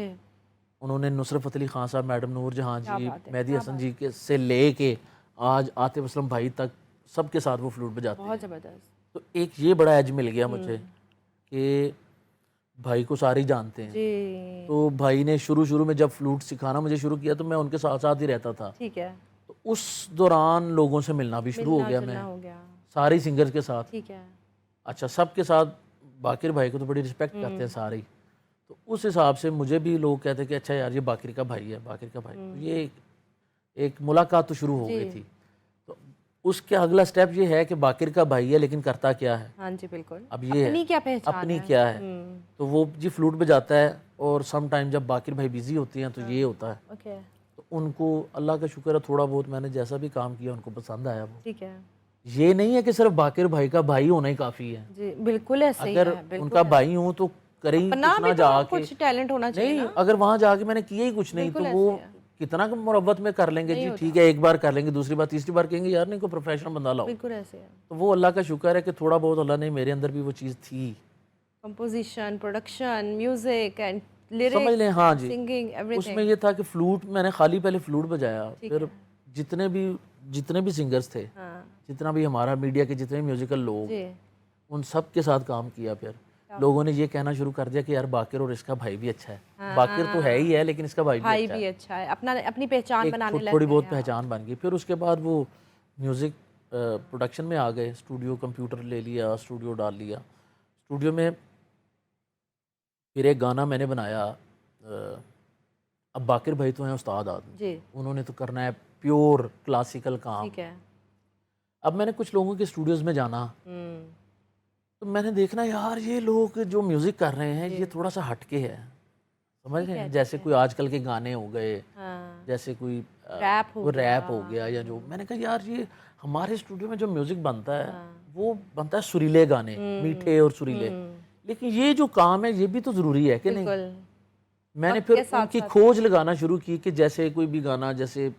उन्होंने नुसरत फ़तेह अली खान साहब, मैडम नूर जहाँ जी, मेहदी हसन जी के से ले के आज आतिफ असलम भाई तक सबके साथ वो फ्लूट बजाते हैं। बहुत ज़बरदस्त। तो एक ये बड़ा एज मिल गया मुझे कि भाई को सारे ही जानते हैं। तो भाई ने शुरू में जब फ्लूट सिखाना मुझे शुरू किया तो मैं उनके साथ साथ ही रहता था। ठीक है। तो उस दौरान लोगों से मिलना भी शुरू हो गया, मैं सारे सिंगर्स के साथ। ठीक है। अच्छा, सबके साथ बाकिर भाई को तो बड़ी रिस्पेक्ट करते हैं सारे ही। तो उस हिसाब से मुझे भी लोग कहते हैं कि अच्छा यार ये बाकिर का भाई है, बाकिर का भाई। तो ये एक मुलाकात तो शुरू हो गई थी। तो उसके अगला स्टेप ये है कि बाकिर का भाई है लेकिन करता क्या है। हाँ जी बिल्कुल। अब ये अपनी क्या पहचान अपनी क्या है। तो वो जी फ्लूट बजाता है और सम टाइम जब बाकिर भाई बिजी होती हैं तो ये होता है। तो उनको अल्लाह का शुक्र है थोड़ा बहुत मैंने जैसा भी काम किया उनको पसंद आया वो। ठीक है। ये नहीं है कि सिर्फ बाकिर भाई का भाई होना ही काफ़ी है। जी बिल्कुल ऐसे ही है। अगर उनका भाई हूँ तो करें कितना जाके, कुछ टैलेंट होना चाहिए नहीं अगर वहाँ जाके मैंने किया ही कुछ नहीं तो वो कितना मुरब्बत में कर लेंगे जी, ठीक है एक बार कर लेंगे, दूसरी बार तीसरी बार कहेंगे यार नहीं कोई प्रोफेशनल बंदा लाओ। बिल्कुल ऐसे है। तो वो अल्लाह का शुक्र है कि थोड़ा बहुत अल्लाह ने मेरे अंदर भी वो चीज़ थी, composition, production, music and lyrics, समझ लें। हाँ जी, सिंगिंग, एवरीथिंग। उसमें ये था कि फ्लूट मैंने खाली पहले फ्लूट बजाया, फिर जितने भी सिंगर्स थे, जितना भी हमारा मीडिया के जितने म्यूजिकल लोग, उन सब के साथ काम किया। फिर लोगों ने ये कहना शुरू कर दिया कि यार बाकिर और इसका भाई भी अच्छा है। बाकिर तो है ही है लेकिन इसका भाई भी अच्छा है। अपनी पहचान बनाने लगे, थोड़ी बहुत पहचान बन गई। फिर उसके बाद वो म्यूज़िक प्रोडक्शन में आ गए, स्टूडियो कंप्यूटर ले लिया, स्टूडियो डाल लिया। स्टूडियो में फिर एक गाना मैंने बनाया। अब बाकिर भाई तो हैं उस्ताद आदमी, उन्होंने तो करना है प्योर क्लासिकल काम। अब मैंने कुछ लोगों के स्टूडियोज़ में जाना तो मैंने देखना यार ये लोग जो म्यूज़िक कर रहे हैं ये थोड़ा सा हटके है, समझ रहे हैं। जैसे कोई आजकल के गाने हो गए, जैसे कोई रैप हो गया या जो, मैंने कहा यार ये हमारे स्टूडियो में जो म्यूज़िक बनता है वो बनता है सुरीले गाने, मीठे और सुरीले, लेकिन ये जो काम है ये भी तो ज़रूरी है कि नहीं। मैंने फिर उनकी खोज लगाना शुरू की कि जैसे कोई भी गाना, जैसे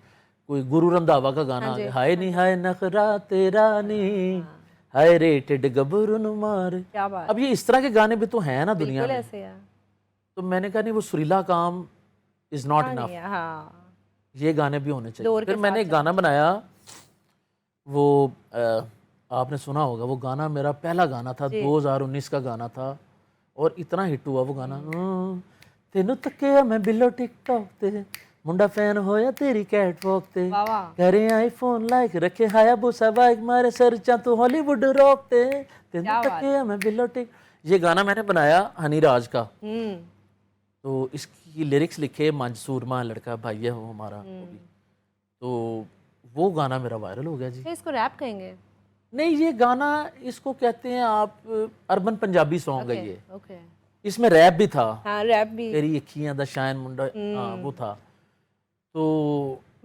कोई गुरु रंधावा का गाना, हाय नी हाय नखरा तेरा नी हाय रेटेड गबरून मार। अब ये इस तरह के गाने भी तो हैं ना दुनिया में। तो मैंने कहा नहीं वो सुरीला काम इज नॉट इनफ, ये गाने भी होने चाहिए। फिर मैंने एक गाना बनाया, वो आपने सुना होगा, वो गाना मेरा पहला गाना था, 2019 का गाना था और इतना हिट हुआ वो गाना। तेनू तकिया मैं बिलो टिकटॉक ते मुंडा फैन होया तेरी कैटवॉक ते घरे आईफोन लाइक रखे हाया बुसा बाइक मारे सर्चा तू हॉलीवुड रॉक ते तेनू तकिया मैं बिलो टिक। ये गाना मैंने बनाया हनी राज का। तो इसकी लिरिक्स लिखे मंसूर मां, लड़का भाई है वो हमारा। तो वो गाना मेरा वायरल हो गया जी। इसको रैप कहेंगे? नहीं, ये गाना इसको कहते हैं आप अर्बन पंजाबी सॉन्ग है ये। इसमें रैप भी था। हाँ, रैप भी। तेरी अखियां दा शाइन मुंडा, हाँ वो था। तो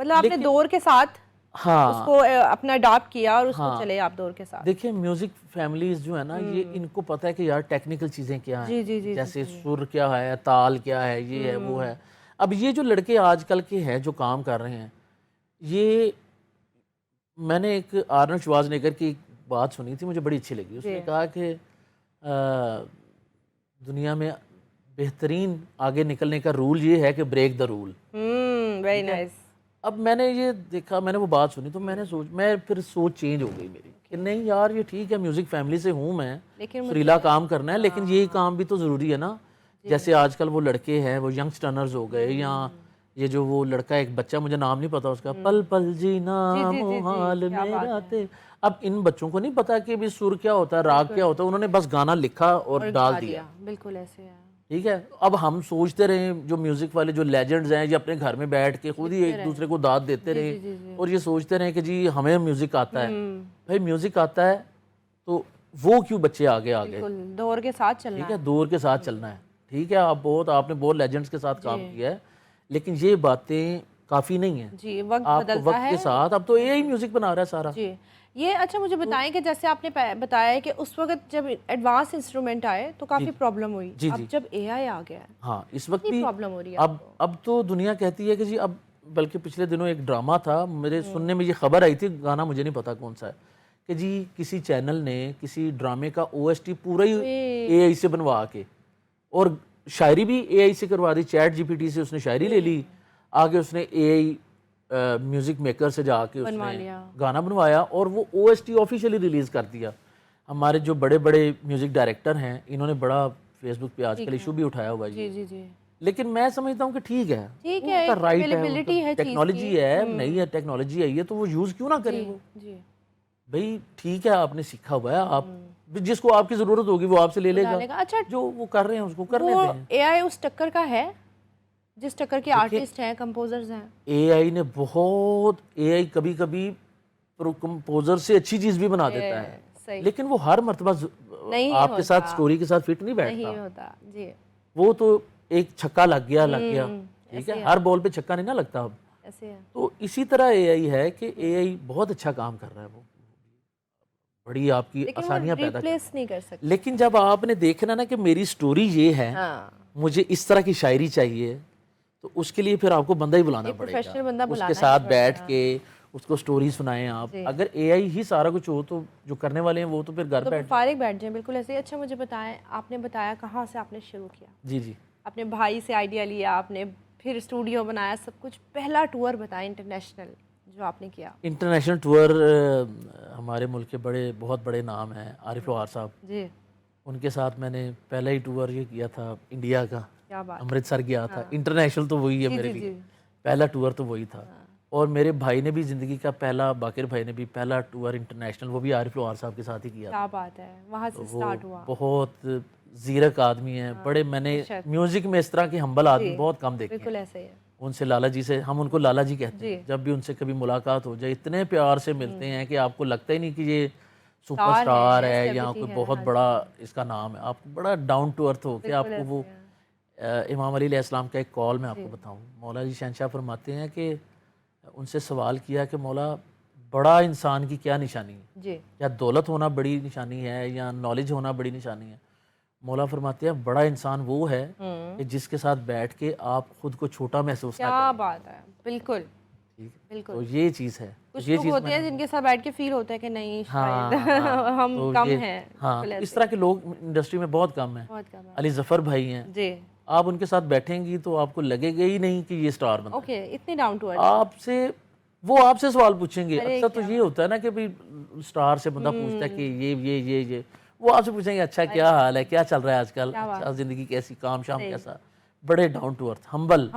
मतलब आपने दौर के साथ उसको अपना अडॉप्ट किया और उसको चले आप दौर के साथ। देखिए म्यूजिक फैमिलीज जो है ना, ये इनको पता है कि यार टेक्निकल चीजें क्या हैं, जैसे सुर क्या है, ताल क्या है, ये है वो है। अब ये जो लड़के आजकल के हैं जो काम कर रहे हैं, ये मैंने एक आर्नल्ड श्वार्ज़नेगर की बात सुनी थी, मुझे बड़ी अच्छी लगी। उसने कहा कि दुनिया में बेहतरीन आगे निकलने का रूल ये है कि break the rule. Very nice. अब मैंने ये देखा, मैंने वो बात सुनी तो मैं फिर सोच चेंज हो गई मेरी कि नहीं यार ये ठीक है, म्यूजिक फैमिली से हूँ मैं, सुरीला काम करना है, लेकिन ये काम भी तो ज़रूरी है ना। जैसे आजकल वो लड़के हैं, वो यंगस्टर्नर्स हो गए, या ये जो वो लड़का, एक बच्चा मुझे नाम नहीं पता उसका, पल पल जीना मोहाल मेरा ते। अब इन बच्चों को नहीं पता कि भी सुर क्या होता है, राग क्या होता है, उन्होंने बस गाना लिखा और डाल दिया। बिल्कुल ऐसे है। ठीक है। अब हम सोचते रहे जो म्यूज़िक वाले जो लेजेंड्स हैं, ये अपने घर में बैठ के खुद ही एक दूसरे को दाद देते रहे और ये सोचते रहे कि जी हमें म्यूज़िक आता है। भाई म्यूज़िक आता है तो वो क्यों बच्चे आगे आगे, बिल्कुल दौर के साथ चलना ठीक है, दौर के साथ चलना है। ठीक है, आपने बहुत लेजेंड्स के साथ काम किया है, लेकिन ये बातें काफ़ी नहीं है। जी, वक्त आप बदलता वक्त है के साथ अब तो एआई म्यूज़िक बना रहा है सारा। जी। ये अच्छा मुझे बताएं कि जैसे आपने बताया कि उस वक्त जब एडवांस इंस्ट्रूमेंट आए तो काफ़ी प्रॉब्लम हुई। जी, अब जी। जब एआई आ गया है हाँ, इस वक्त कितनी भी प्रॉब्लम हो रही है अब तो दुनिया कहती है कि जी अब, बल्कि पिछले दिनों एक ड्रामा था, मेरे सुनने में ये खबर आई थी, गाना मुझे नहीं पता कौन सा है, कि जी किसी चैनल ने किसी ड्रामे का ओएसटी पूरा ही एआई से बनवा के, और शायरी भी एआई से करवा दी, चैट जीपीटी से उसने शायरी ले ली, आगे उसने एआई म्यूजिक मेकर से जाके उसने गाना बनवाया और वो ओएसटी ऑफिशियली रिलीज कर दिया। हमारे जो बड़े बड़े म्यूजिक डायरेक्टर हैं, इन्होंने बड़ा फेसबुक पे आजकल इशू भी उठाया हुआ है जी जी जी। लेकिन मैं समझता हूँ कि ठीक है, उनका राइट है, टेक्नोलॉजी है, नई है टेक्नोलॉजी आई है तो वो यूज क्यों ना करें वो। भाई ठीक है, आपने सीखा हुआ है, आप जिसको आपकी जरूरत होगी वो आपसे ले लेगा। अच्छा, जो वो कर रहे हैं उसको करने दें। एआई उस टक्कर का है जिस टक्कर के आर्टिस्ट हैं, कंपोजर्स हैं। एआई ने बहुत, एआई कभी कभी कंपोजर से अच्छी चीज भी बना देता है, लेकिन वो हर मर्तबा आपके साथ स्टोरी के साथ फिट नहीं बैठता। जी। वो तो एक छक्का लग गया, ठीक है, हर बॉल पे छक्का नहीं ना लगता अब। तो इसी तरह एआई है कि एआई बहुत अच्छा काम कर रहा है, वो बड़ी आपकी आसानियां पैदा नहीं कर सकते। लेकिन जब आपने देखना ना कि मेरी स्टोरी ये है, मुझे इस तरह की शायरी चाहिए, तो उसके लिए फिर आपको बंदा ही बुलाना पड़ेगा, उसके साथ बैठ के उसको स्टोरी सुनाएं आप। अगर एआई ही सारा कुछ हो तो जो करने वाले हैं वो तो फिर घर फारिग बैठ जाए, बिल्कुल ऐसे ही। अच्छा मुझे बताएं, आपने बताया कहाँ से आपने शुरू किया? जी जी, अपने भाई से आइडिया लिया आपने, फिर स्टूडियो बनाया, सब कुछ। पहला टूर बताएं इंटरनेशनल जो आपने किया। इंटरनेशनल टूर हमारे मुल्क के बहुत बड़े नाम हैं, आरिफ लोहार साहब जी, उनके साथ मैंने पहला ही टूर ये किया था इंडिया का, अमृतसर गया था। इंटरनेशनल तो वही है मेरे लिए, पहला टूर तो वही था। और मेरे भाई ने भी ज़िंदगी का पहला, बाकिर भाई ने भी पहला टूर इंटरनेशनल वो भी आरिफ लोहार साहब के साथ ही किया। क्या बात है, वहाँ से स्टार्ट हुआ। बहुत जीरक आदमी है, बड़े, मैंने म्यूजिक में इस तरह के हम्बल आदमी बहुत कम देखे। बिल्कुल ऐसे ही है। उनसे, लाला जी से, हम उनको लाला जी कहते हैं, जब भी उनसे कभी मुलाकात हो जाए इतने प्यार से मिलते हैं कि आपको लगता ही नहीं कि ये सुपरस्टार है या कोई बहुत बड़ा इसका नाम है। आपको बड़ा डाउन टू अर्थ हो के आपको वो इमाम अली अलैहिस्सलाम का एक कॉल मैं आपको बताऊं, मौला जी शहंशाह फरमाते हैं कि उनसे सवाल किया कि मौला बड़ा इंसान की क्या निशानी है जी? या दौलत होना बड़ी निशानी है या नॉलेज होना बड़ी निशानी है? मौला फरमाते हैं बड़ा इंसान वो है कि जिसके साथ बैठ के आप खुद को छोटा महसूस ना करें। क्या बात है, बिल्कुल बिल्कुल। तो ये चीज़ है, कुछ लोग होते हैं जिनके साथ बैठ के फील होता है कि नहीं शायद हम तो कम हैं। हाँ, इस तरह के लोग इंडस्ट्री में बहुत कम हैं। अली जफर भाई हैं जी, आप उनके साथ बैठेंगी तो आपको लगेगा ही नहीं कि ये स्टार बंदा। ओके, इतनी डाउन टू अर्थ। आपसे वो आपसे सवाल पूछेंगे। अक्सर तो ये होता है ना कि भाई स्टार से बंदा पूछता है कि ये वो आपसे पूछेंगे अच्छा क्या हाल है, क्या चल रहा है आजकल, अच्छा जिंदगी कैसी, काम शाम कैसा। बड़े डाउन टू अर्थ, हम्बल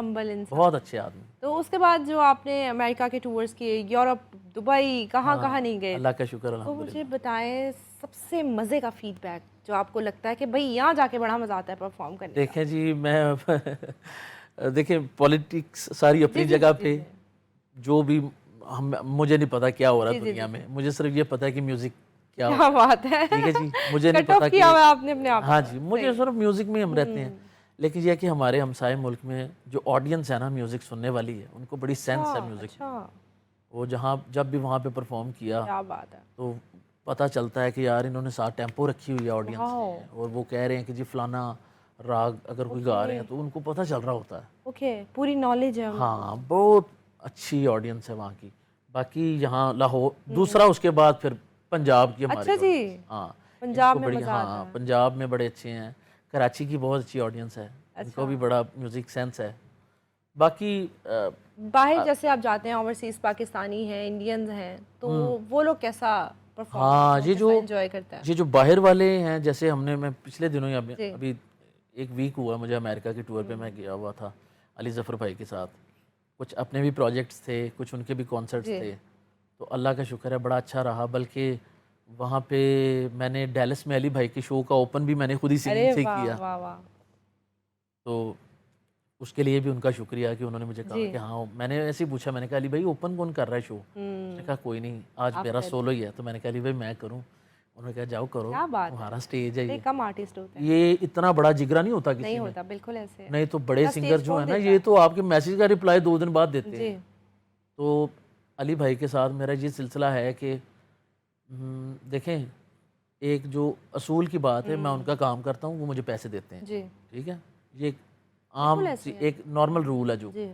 बहुत अच्छे आदमी। तो उसके बाद जो आपने अमेरिका के टूर्स किए, यूरोप, दुबई, कहाँ नहीं गए? अल्लाह का शुक्र। तो मुझे बताएं सबसे मज़े का फीडबैक जो आपको लगता है कि भाई यहाँ जाके बड़ा मज़ा आता है परफॉर्म करने। देखें जी, मैं देखें पॉलिटिक्स सारी अपनी जगह पे, जो भी मुझे नहीं पता क्या हो रहा है दुनिया में, मुझे सिर्फ ये पता है कि म्यूजिक क्या बात है, ठीक है जी। मुझे नहीं पता कि आपने अपने आप, हाँ जी, मुझे सिर्फ म्यूजिक में हम रहते हैं। लेकिन यह कि हमारे हमसाए मुल्क में जो ऑडियंस है ना म्यूजिक सुनने वाली है, उनको बड़ी सेंस है म्यूजिक। वो जब भी वहाँ पे परफॉर्म किया, क्या बात है, तो पता चलता है कि यार इन्होंने साथ टेम्पो रखी हुई है ऑडियंस में, और वो कह रहे हैं कि जी फलाना राग अगर कोई गा रहे हैं तो उनको पता चल रहा होता है। ओके, पूरी नॉलेज है। हाँ, बहुत अच्छी ऑडियंस है वहाँ की। बाकी यहाँ लाहौर दूसरा, उसके बाद फिर पंजाब की हमारी। अच्छा जी, हाँ, पंजाब में मजा आता है। पंजाब में बड़े अच्छे हैं। कराची की बहुत अच्छी ऑडियंस है, उनको भी बड़ा म्यूजिक सेंस है। बाकी बाहर जैसे आप जाते हैं, ओवरसीज पाकिस्तानी हैं, इंडियंस हैं, तो वो लोग कैसा परफॉर्म, हाँ, ये जो एंजॉय करता है? ये जो बाहर वाले हैं, जैसे मैं पिछले दिनों ही अभी एक वीक हुआ मुझे अमेरिका के टूर पे मैं गया हुआ था अली जफर भाई के साथ। कुछ अपने भी प्रोजेक्ट्स थे, कुछ उनके भी कॉन्सर्ट्स थे, तो अल्लाह का शुक्र है बड़ा अच्छा रहा। बल्कि वहाँ पे मैंने डैलस में अली भाई के शो का ओपन भी मैंने खुद ही सिंगिंग से किया। तो उसके लिए भी उनका शुक्रिया कि उन्होंने मुझे कहा कि हाँ, मैंने ऐसे ही पूछा, मैंने कहा अली भाई ओपन कौन कर रहा है शो? उसने कहा कोई नहीं, आज मेरा सोलो ही है। तो मैंने कहा अली भाई मैं करूँ? उन्होंने कहा जाओ करो, क्या बात तुम्हारा स्टेज है है, कम आर्टिस्ट होते हैं, ये इतना बड़ा जिगरा नहीं होता किसी नहीं में। होता बिल्कुल ऐसे। नहीं तो बड़े इतना सिंगर stage जो कौन है ना, देता ये तो आपके मैसेज का रिप्लाई 2 दिन बाद देते जी हैं। तो अली भाई के साथ मेरा ये सिलसिला है कि देखें, एक जो असूल की बात है, मैं उनका काम करता हूँ, वो मुझे पैसे देते हैं, जी ठीक है, ये एक आम एक नॉर्मल रूल है जो। जी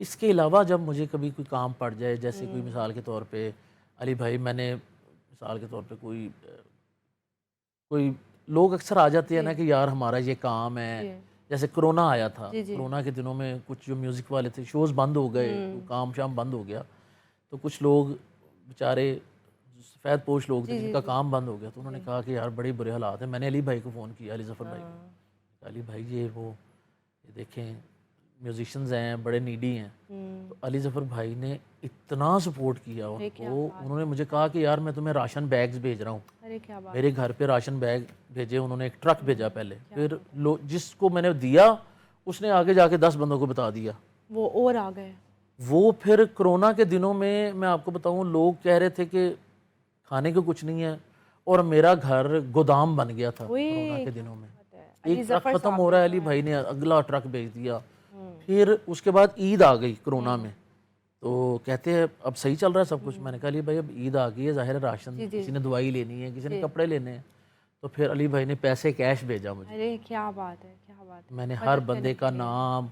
इसके अलावा जब मुझे कभी कोई काम पड़ जाए, जैसे कोई मिसाल के तौर पे अली भाई, मैंने मिसाल के तौर पे कोई कोई लोग अक्सर आ जाते हैं ना कि यार हमारा ये काम है, जैसे कोरोना आया था, कोरोना के दिनों में कुछ जो म्यूज़िक वाले थे शोज़ बंद हो गए, काम शाम बंद हो गया, तो कुछ लोग बेचारे सफ़ेद पोश लोग थे जिनका काम बंद हो गया, तो उन्होंने कहा कि यार बड़े बुरे हालात हैं। मैंने अली भाई को फ़ोन किया, अली ज़फ़र भाई को, अली भाई ये देखें म्यूजिशियंस हैं, बड़े नीडी हैं। तो अली ज़फ़र भाई ने इतना सपोर्ट किया उनको, उन्होंने मुझे कहा कि यार मैं तुम्हें राशन बैग्स भेज रहा हूँ। अरे क्या बात, मेरे घर पे राशन बैग भेजे उन्होंने, एक ट्रक भेजा पहले, फिर जिसको मैंने दिया उसने आगे जाके 10 बंदों को बता दिया, वो और आ गए। वो फिर कोरोना के दिनों में मैं आपको बताऊं, लोग कह रहे थे कि खाने को कुछ नहीं है, और मेरा घर गोदाम बन गया था कोरोना के दिनों में। एक ट्रक खत्म हो रहा है, अली भाई ने अगला ट्रक भेज दिया। फिर उसके बाद ईद आ गई कोरोना में, तो कहते हैं अब सही चल रहा है सब कुछ। मैंने कहा अली भाई अब ईद आ गई है, जाहिर है राशन, किसी ने दवाई लेनी है, किसी ने कपड़े लेने हैं। तो फिर अली भाई ने पैसे कैश भेजा मुझे। अरे क्या बात है, क्या बात है। मैंने हर बंदे का नाम,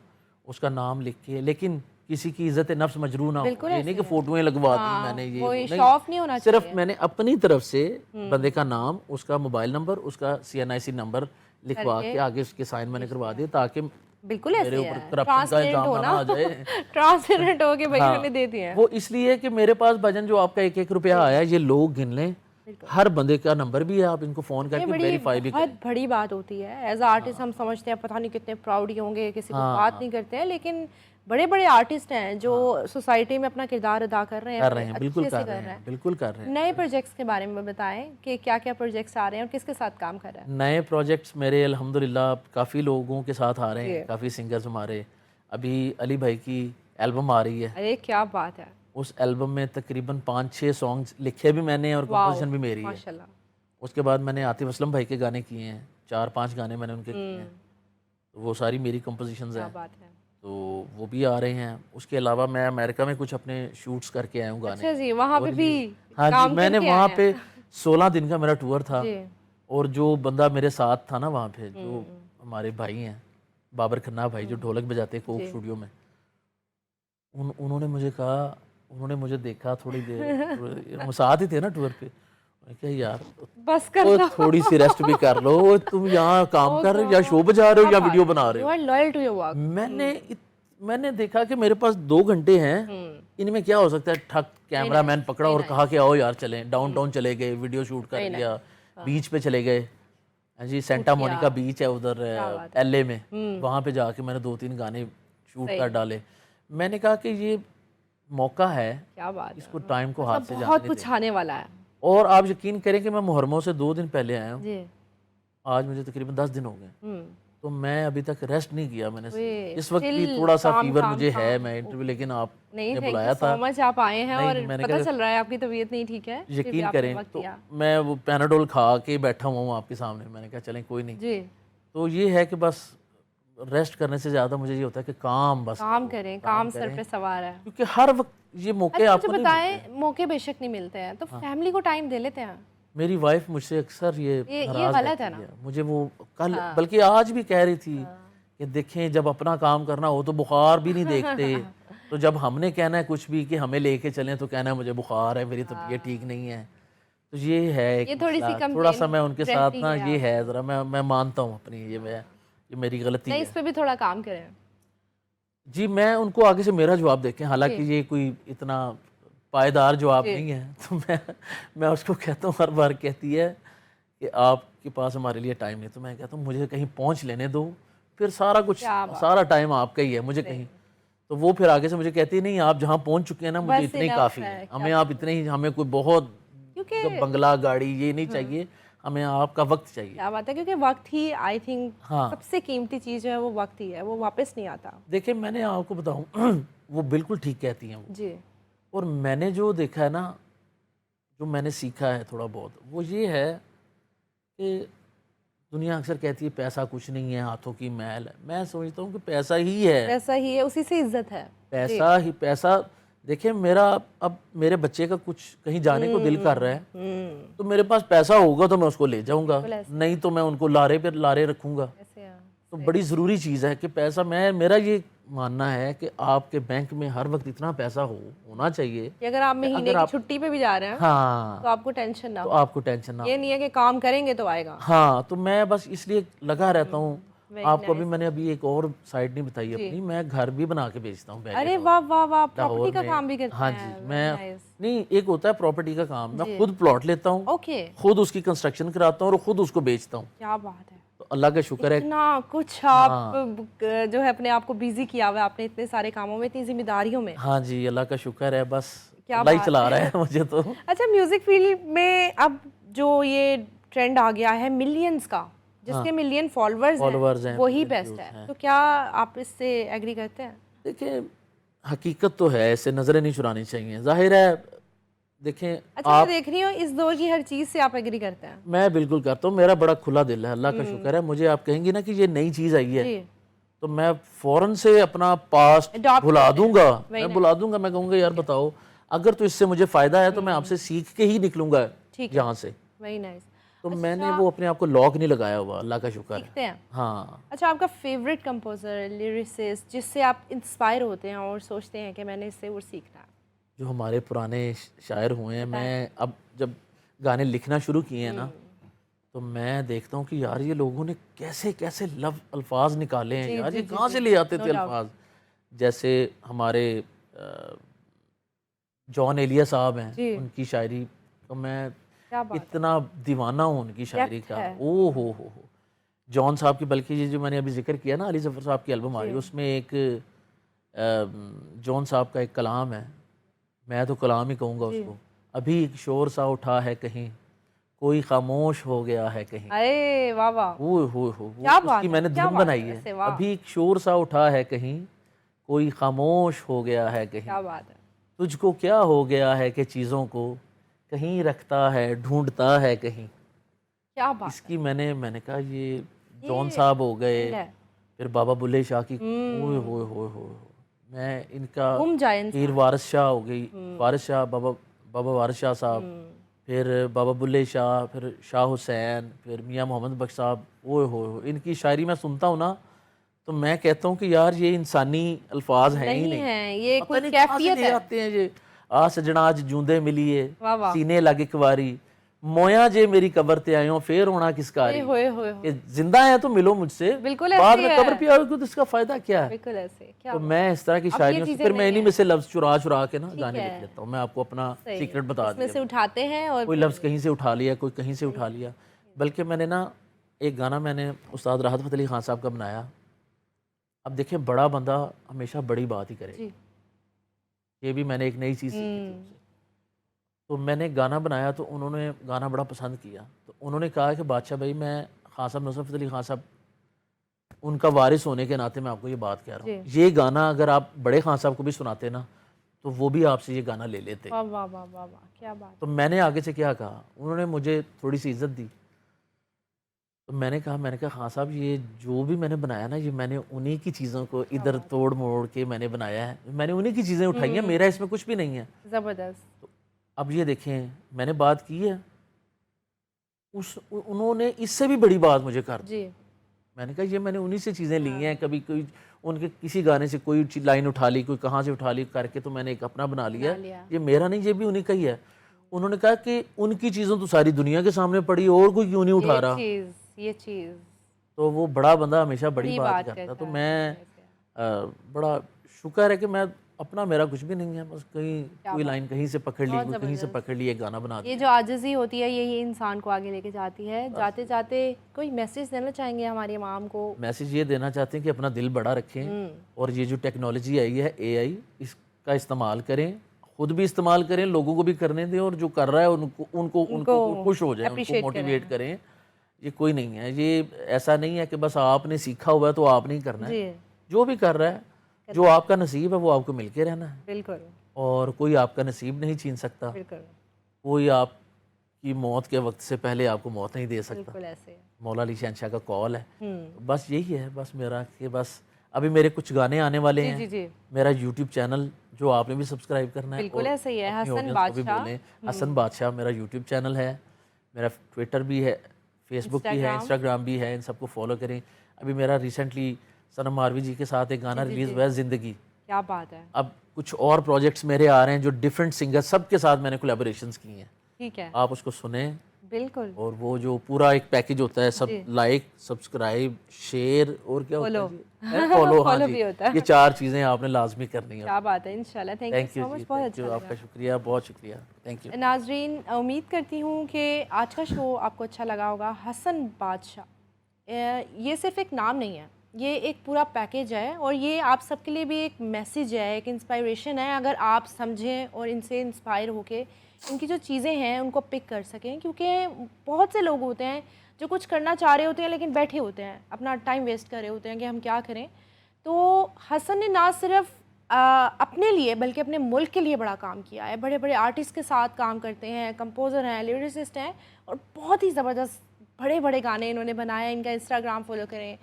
उसका नाम लिख के, लेकिन किसी की इज्जत नफ्स मजरू ना हो, ये नहीं कि फोटोएं लगवा दी मैंने, ये कोई नहीं, शौक नहीं होना चाहिए। सिर्फ मैंने अपनी तरफ से बंदे का नाम, उसका मोबाइल नंबर, उसका CNIC नंबर लिखवा के आगे उसके साइन मैंने करवा दिए, ताकि बिल्कुल मेरे ऐसे ऊपर है, करप्शन का इल्जाम ना आ जाए। ट्रांसपेरेंट हो के भाई हाँ, मैंने दे दिए हैं। वो इसलिए कि मेरे पास भजन जो आपका 1-1 रुपया आया, ये लोग गिन लें, हर बंदे का नंबर भी है, आप इनको फ़ोन करके वेरीफाई भी करें। बहुत बड़ी बात होती है एज आर्टिस्ट। हम समझते हैं पता नहीं कितने प्राउड होंगे, किसी को बात नहीं करते हैं, लेकिन बड़े बड़े आर्टिस्ट हैं जो सोसाइटी में अपना किरदार अदा कर रहे हैं, बिल्कुल अच्छे से कर रहे हैं, बिल्कुल कर रहे हैं। नए प्रोजेक्ट्स के बारे में बताएं कि क्या क्या प्रोजेक्ट्स आ रहे हैं और किसके साथ काम कर रहे हैं। नए प्रोजेक्ट्स मेरे अल्हम्दुलिल्लाह काफ़ी लोगों के साथ आ रहे हैं, काफ़ी सिंगर्स हमारे। अभी अली भाई की एल्बम आ रही है, अरे क्या बात है, उस एल्बम में तकरीबन 5-6 सॉन्ग्स लिखे भी मैंने और कंपोजिशन भी मेरी है। माशाल्लाह। उसके बाद मैंने आतिफ असलम भाई के गाने किए हैं, 4-5 गाने मैंने उनके किए हैं, तो वो सारी मेरी कंपोजिशंस हैं, बात है। तो वो भी आ रहे हैं। उसके अलावा मैं अमेरिका में कुछ अपने शूट्स करके आया हूँ गाने। अच्छा जी, वहाँ पे भी हाँ जी, मैंने वहाँ पे 16 दिन का मेरा टूर था, जी। और जो बंदा मेरे साथ था ना वहाँ पे, जो हमारे भाई हैं बाबर खन्ना भाई, जो ढोलक बजाते हैं कोक स्टूडियो में, उन्होंने मुझे कहा, उन्होंने मुझे देखा थोड़ी देर, हम साथ ही थे ना टूर पे, मैंने कहा यार बस कर थोड़ी सी रेस्ट भी कर लो, तुम यहाँ काम कर रहे हो या शो बजा रहे हो या वीडियो बना रहे you are loyal to your work. मैंने देखा कि मेरे पास 2 घंटे हैं, इनमें क्या हो सकता है, ठक कैमरामैन पकड़ा और कहा कि आओ यार चलें, डाउनटाउन चले गए, वीडियो शूट कर लिया, बीच पे चले गए जी, सेंटा मोनिका बीच है उधर LA में, वहाँ पे जाके मैंने 2-3 गाने शूट कर डाले। मैंने कहा कि ये मौका है, क्या बात, इसको टाइम को हाथ से जाने बहुत कुछ आने वाला है। और आप यकीन करें कि मैं मुहर्रमों से 2 दिन पहले आया हूँ, जी। आज मुझे तकरीबन 10 दिन हो गए, तो मैं अभी तक रेस्ट नहीं किया मैंने। इस वक्त still भी थोड़ा सा काम, फीवर काम, मुझे काम। है, मैं इंटरव्यू, लेकिन आप नहीं, ने थैंक बुलाया यू था, सो मच, आप आए हैं नहीं, और मैंने पता कहा- चल रहा है आपकी तबीयत नहीं ठीक है, फिर भी यकीन आपने करें वक्त तो दिया। मैं वो पैनाडोल खा के बैठा हुआ हूँ आपके सामने, मैंने कहा चलें कोई नहीं। जी, तो ये है कि बस रेस्ट करने से ज़्यादा मुझे ये होता है कि काम, बस काम करें, काम सर पे सवार है। क्योंकि हर वक्त ये मौके अच्छा, आपको मुझे नहीं बताएं, मौके बेशक नहीं मिलते हैं तो फैमिली को टाइम दे लेते हैं। मेरी वाइफ मुझसे अक्सर ये नाराज गलत है रहती है। मुझे वो कल बल्कि आज भी कह रही थी कि देखें जब अपना काम करना हो तो बुखार भी नहीं देखते, तो जब हमने कहना है कुछ भी कि हमें लेके चलें तो कहना है मुझे बुखार है, मेरी तबीयत ठीक नहीं है। तो ये है ये थोड़ी सी थोड़ा सा मैं उनके साथ ना, रहती ये है ज़रा, मैं मानता हूँ अपनी ये मेरी गलती नहीं, है इस पे भी थोड़ा काम करें जी। मैं उनको आगे से मेरा जवाब देखें, हालांकि ये कोई इतना पायदार जवाब नहीं है, तो मैं उसको कहता हूँ, हर बार कहती है कि आपके पास हमारे लिए टाइम नहीं, तो मैं कहता हूँ मुझे कहीं पहुँच लेने दो, फिर सारा कुछ, सारा टाइम आपका ही है, मुझे कहीं। तो वो फिर आगे से मुझे कहती है नहीं, आप जहाँ पहुँच चुके हैं ना, मुझे इतने ही काफ़ी है, हमें आप इतने ही, हमें कोई बहुत बंगला गाड़ी ये नहीं चाहिए, हमें आपका वक्त चाहिए। क्या बात है, क्योंकि वक्त ही आई थिंक हाँ सबसे कीमती चीज़ है, वो वक्त ही है, वो वापस नहीं आता। देखिए मैंने आपको बताऊं वो बिल्कुल ठीक कहती हैं वो। जी। और मैंने जो देखा है ना, जो मैंने सीखा है थोड़ा बहुत, वो ये है कि दुनिया अक्सर कहती है पैसा कुछ नहीं है, हाथों की मैल है। मैं समझता हूँ कि पैसा ही है, ऐसा ही है, उसी से इज्जत है। पैसा ही पैसा। देखिए मेरा अब मेरे बच्चे का कुछ कहीं जाने को दिल कर रहा है, तो मेरे पास पैसा होगा तो मैं उसको ले जाऊंगा, बिल्कुल ऐसे। नहीं तो मैं उनको लारे पे लारे रखूंगा। ऐसे है। तो बड़ी ज़रूरी चीज़ है कि पैसा, मैं मेरा ये मानना है कि आपके बैंक में हर वक्त इतना पैसा होना चाहिए कि अगर आप महीने की छुट्टी पे भी जा रहे हैं तो हाँ आपको टेंशन ना तो हो। आपको टेंशन ना हो। ये नहीं है कि काम करेंगे तो आएगा। हाँ तो मैं बस इसलिए लगा रहता हूँ। very आपको अभी मैंने अभी एक और साइड नहीं बताई अपनी, मैं घर भी बना के बेचता हूँ अरे वाह वाह वाह, प्रॉपर्टी का में। काम भी करते हाँ हैं। जी, मैं नहीं, एक होता है प्रॉपर्टी का काम, मैं खुद प्लॉट लेता हूँ, ओके, खुद उसकी कंस्ट्रक्शन कराता हूँ और खुद उसको बेचता हूँ। क्या बात है। तो अल्लाह का शुक्र है। इतना कुछ आप जो है अपने आप को बिजी किया हुआ है आपने, इतने सारे कामों में, इतनी जिम्मेदारियों में। हाँ जी, अल्लाह का शुक्र है, बस क्या अल्लाह ही बात चला रहा है मुझे तो। अच्छा, म्यूजिक फील्ड में अब जो ये ट्रेंड आ गया है मिलियंस का, जिसके मिलियन फॉलोअर्स हैं वही बेस्ट है, तो क्या आप इससे एग्री करते हैं? देखिए हकीकत तो है, ऐसे नजरें नहीं चुरानी चाहिए, जाहिर है। देखें अच्छा, मैं देख रही हूँ इस दौर की हर चीज से आप एग्री करते हैं। मैं बिल्कुल करता हूँ, मेरा बड़ा खुला दिल है, अल्लाह का शुक्र है। मुझे आप कहेंगी ना कि ये नई चीज़ आई है, जी, तो मैं फौरन से अपना पास्ट Adopt भुला करते हैं। दूंगा, वही मैं भुला दूंगा। मैं कहूँगा यार बताओ, अगर तो इससे मुझे फ़ायदा है तो मैं आपसे सीख के ही निकलूंगा ठीक है, यहाँ से। Very nice. तो मैंने वो अपने आप को लॉक नहीं लगाया हुआ, अल्लाह का शुक्र है। सीखते हैं। हाँ अच्छा, आपका फेवरेट कंपोजर, लिरिसिस्ट, जिससे आप इंस्पायर होते हैं और सोचते हैं कि मैंने इससे वो सीखना है? जो हमारे पुराने शायर हुए हैं, मैं अब जब गाने लिखना शुरू किए हैं ना, तो मैं देखता हूँ कि यार ये लोगों ने कैसे कैसे अल्फाज निकाले हैं यार, ये कहाँ से ले आते थे अल्फाज। जैसे हमारे जॉन एलिया साहब हैं, उनकी शायरी तो मैं इतना दीवाना हूँ उनकी शायरी का। ओ हो जॉन साहब की, बल्कि ये जो मैंने अभी जिक्र किया ना, अली जफर साहब की एल्बम आ रही है, उसमें एक जॉन साहब का एक कलाम है, मैं तो कलाम ही कहूँगा उसको। अभी एक शोर सा उठा है कहीं, कोई खामोश हो गया है कहीं। अरे वाह वाह, हो उसकी मैंने धुन बनाई है। अभी एक शोर सा उठा है कहीं, कोई खामोश हो गया है कहीं। क्या बात है। तुझको क्या हो गया है कि चीज़ों को कहीं रखता है, ढूंढता है कहीं। क्या बात। इसकी मैंने कहा ये जॉन साहब हो गए, फिर बाबा बुल्ले शाह की, ओए होए होए होए, मैं इनका पीर वारिस शाह हो गई, वारिस शाह, बाबा वारिस शाह साहब, फिर बाबा बुल्ले शाह, फिर शाह हुसैन, फिर मियाँ मोहम्मद बख्श साहब। ओए होए, इनकी शायरी मैं सुनता हूँ ना तो मैं कहता हूँ कि यार ये इंसानी अल्फाज हैं ही नहीं है, ये पता कुछ नहीं कैफियत ले आते हैं ये। आ सजना अज जूंदे मिलिए, सीने लग एक वारी, मोया जे मेरी कबर ते आयो, फिर होना किसका कि जिंदा है तो मिलो मुझसे, बिल्कुल बाद में कब्र पे आओगे तो इसका फायदा क्या है। बिल्कुल ऐसे। तो मैं इस तरह की शायरियों से फिर मैं इन्हीं में से लफ्ज चुरा चुरा के ना गाने लिख लेता हूँ। मैं आपको अपना सीक्रेट बता दिया, से उठाते हैं और कोई लफ्ज कहीं से उठा लिया, कोई कहीं से उठा लिया। बल्कि मैंने ना एक गाना मैंने उस्ताद राहत फ़तेह अली खान साहब का बनाया। अब देखिए बड़ा बंदा हमेशा बड़ी बात ही करे, ये भी मैंने एक नई चीज़ सीखी थी उनसे। तो मैंने गाना बनाया तो उन्होंने गाना बड़ा पसंद किया, तो उन्होंने कहा कि बादशाह भाई, मैं खान साहब नुसरत फ़तेह अली खान साहब उनका वारिस होने के नाते मैं आपको ये बात कह रहा हूँ, ये गाना अगर आप बड़े खान साहब को भी सुनाते ना तो वो भी आपसे ये गाना ले लेते। वाह वाह वाह वाह, क्या बात। तो मैंने आगे से क्या कहा, उन्होंने मुझे थोड़ी सी इज्जत दी। तो मैंने कहा खान साहब ये जो भी मैंने बनाया ना, ये मैंने उन्हीं की चीज़ों को इधर तोड़ मोड़ के मैंने बनाया है, मैंने उन्हीं की चीज़ें उठाई हैं, मेरा इसमें कुछ भी नहीं है। ज़बरदस्त। तो अब ये देखें, मैंने बात की है, उन्होंने इससे भी बड़ी बात मुझे कर दी। मैंने कहा ये मैंने उन्हीं से चीज़ें ली हैं, कभी कोई उनके किसी गाने से कोई लाइन उठा ली, कोई कहाँ से उठा ली करके तो मैंने एक अपना बना लिया, ये मेरा नहीं, ये भी उन्हीं का ही है। उन्होंने कहा कि उनकी चीज़ों तो सारी दुनिया के सामने पड़ी, और कोई क्यों नहीं उठा रहा। ये चीज़ तो वो बड़ा बंदा हमेशा बड़ी बात करता। तो मैं बड़ा शुक्र है कि मैं अपना, मेरा कुछ भी नहीं है, बस कहीं कोई लाइन कहीं से पकड़ ली, कोई कहीं से पकड़ ली, एक गाना बना दिया। ये जो आजिज़ी होती है यही इंसान को आगे लेके जाती है। जाते जाते कोई मैसेज देना चाहेंगे हमारी आवाम को? मैसेज ये देना चाहते हैं कि अपना दिल बड़ा रखें, और ये जो टेक्नोलॉजी आई है AI, इसका इस्तेमाल करें, खुद भी इस्तेमाल करें, लोगों को भी करने दें, और जो कर रहा है उनको उनको उनको खुश हो जाए, उनको appreciate मोटिवेट करें। ये कोई नहीं है, ये ऐसा नहीं है कि बस आपने सीखा हुआ है तो आप नहीं करना है। जी जो भी कर रहा है, जो आपका नसीब है वो आपको मिलके रहना है, बिल्कुल और कोई आपका नसीब नहीं छीन सकता। बिल्कुल कोई आपकी मौत के वक्त से पहले आपको मौत नहीं दे सकता। बिल्कुल ऐसे। मौला अली शहनशाह का कॉल है। तो बस यही है, बस मेरा कि बस अभी मेरे कुछ गाने आने वाले हैं। जी जी मेरा यूट्यूब चैनल जो आपने भी सब्सक्राइब करना है, बिल्कुल और ऐसे ही है। अपनी हसन ऑडियंस को भी बादशाह। बोलें, हसन बादशाह मेरा यूट्यूब चैनल है, मेरा ट्विटर भी है, फेसबुक भी है, इंस्टाग्राम भी है, इन सबको फॉलो करें। अभी मेरा रिसेंटली सनम मारवी जी के साथ एक गाना रिलीज़ हुआ है, ज़िंदगी। क्या बात है। अब कुछ और प्रोजेक्ट्स मेरे आ रहे हैं जो डिफरेंट सिंगर सबके साथ मैंने कोलैबोरेशंस की हैं। ठीक है आप उसको सुने, बिल्कुल। और वो जो पूरा एक पैकेज होता है, सब लाइक, सब्सक्राइब, शेयर, और क्या होता है जी, फॉलो। हाँ फॉलो जी, भी होता है। ये 4 चीज़ें आपने लाजमी करनी है। क्या बात है। इंशाल्लाह। Thank you so much. बहुत अच्छा आपका शुक्रिया, बहुत शुक्रिया, थैंक यू। नाजरीन, उम्मीद करती हूँ कि आज का शो आपको अच्छा लगा होगा। हसन बादशाह, ये सिर्फ एक नाम नहीं है, ये एक पूरा पैकेज है, और ये आप सबके लिए भी एक मैसेज है, एक इंस्पायरेशन है। अगर आप समझें और इनसे इंस्पायर होके इनकी जो चीज़ें हैं उनको पिक कर सकें, क्योंकि बहुत से लोग होते हैं जो कुछ करना चाह रहे होते हैं लेकिन बैठे होते हैं, अपना टाइम वेस्ट कर रहे होते हैं कि हम क्या करें। तो हसन ने ना सिर्फ अपने लिए बल्कि अपने मुल्क के लिए बड़ा काम किया है। बड़े बड़े आर्टिस्ट के साथ काम करते हैं, कंपोज़र हैं, लिरिसिस्ट हैं, और बहुत ही ज़बरदस्त बड़े बड़े गाने इन्होंने बनाए हैं। इनका इंस्टाग्राम फॉलो करें,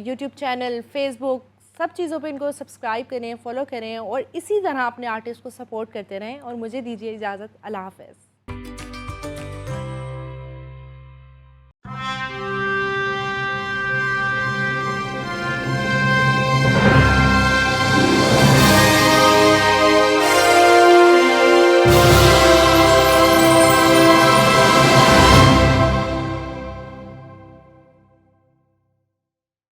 यूट्यूब चैनल, फेसबुक, सब चीज़ों पे इनको सब्सक्राइब करें, फॉलो करें, और इसी तरह अपने आर्टिस्ट को सपोर्ट करते रहें। और मुझे दीजिए इजाज़त। अल्लाह हाफ़िज़।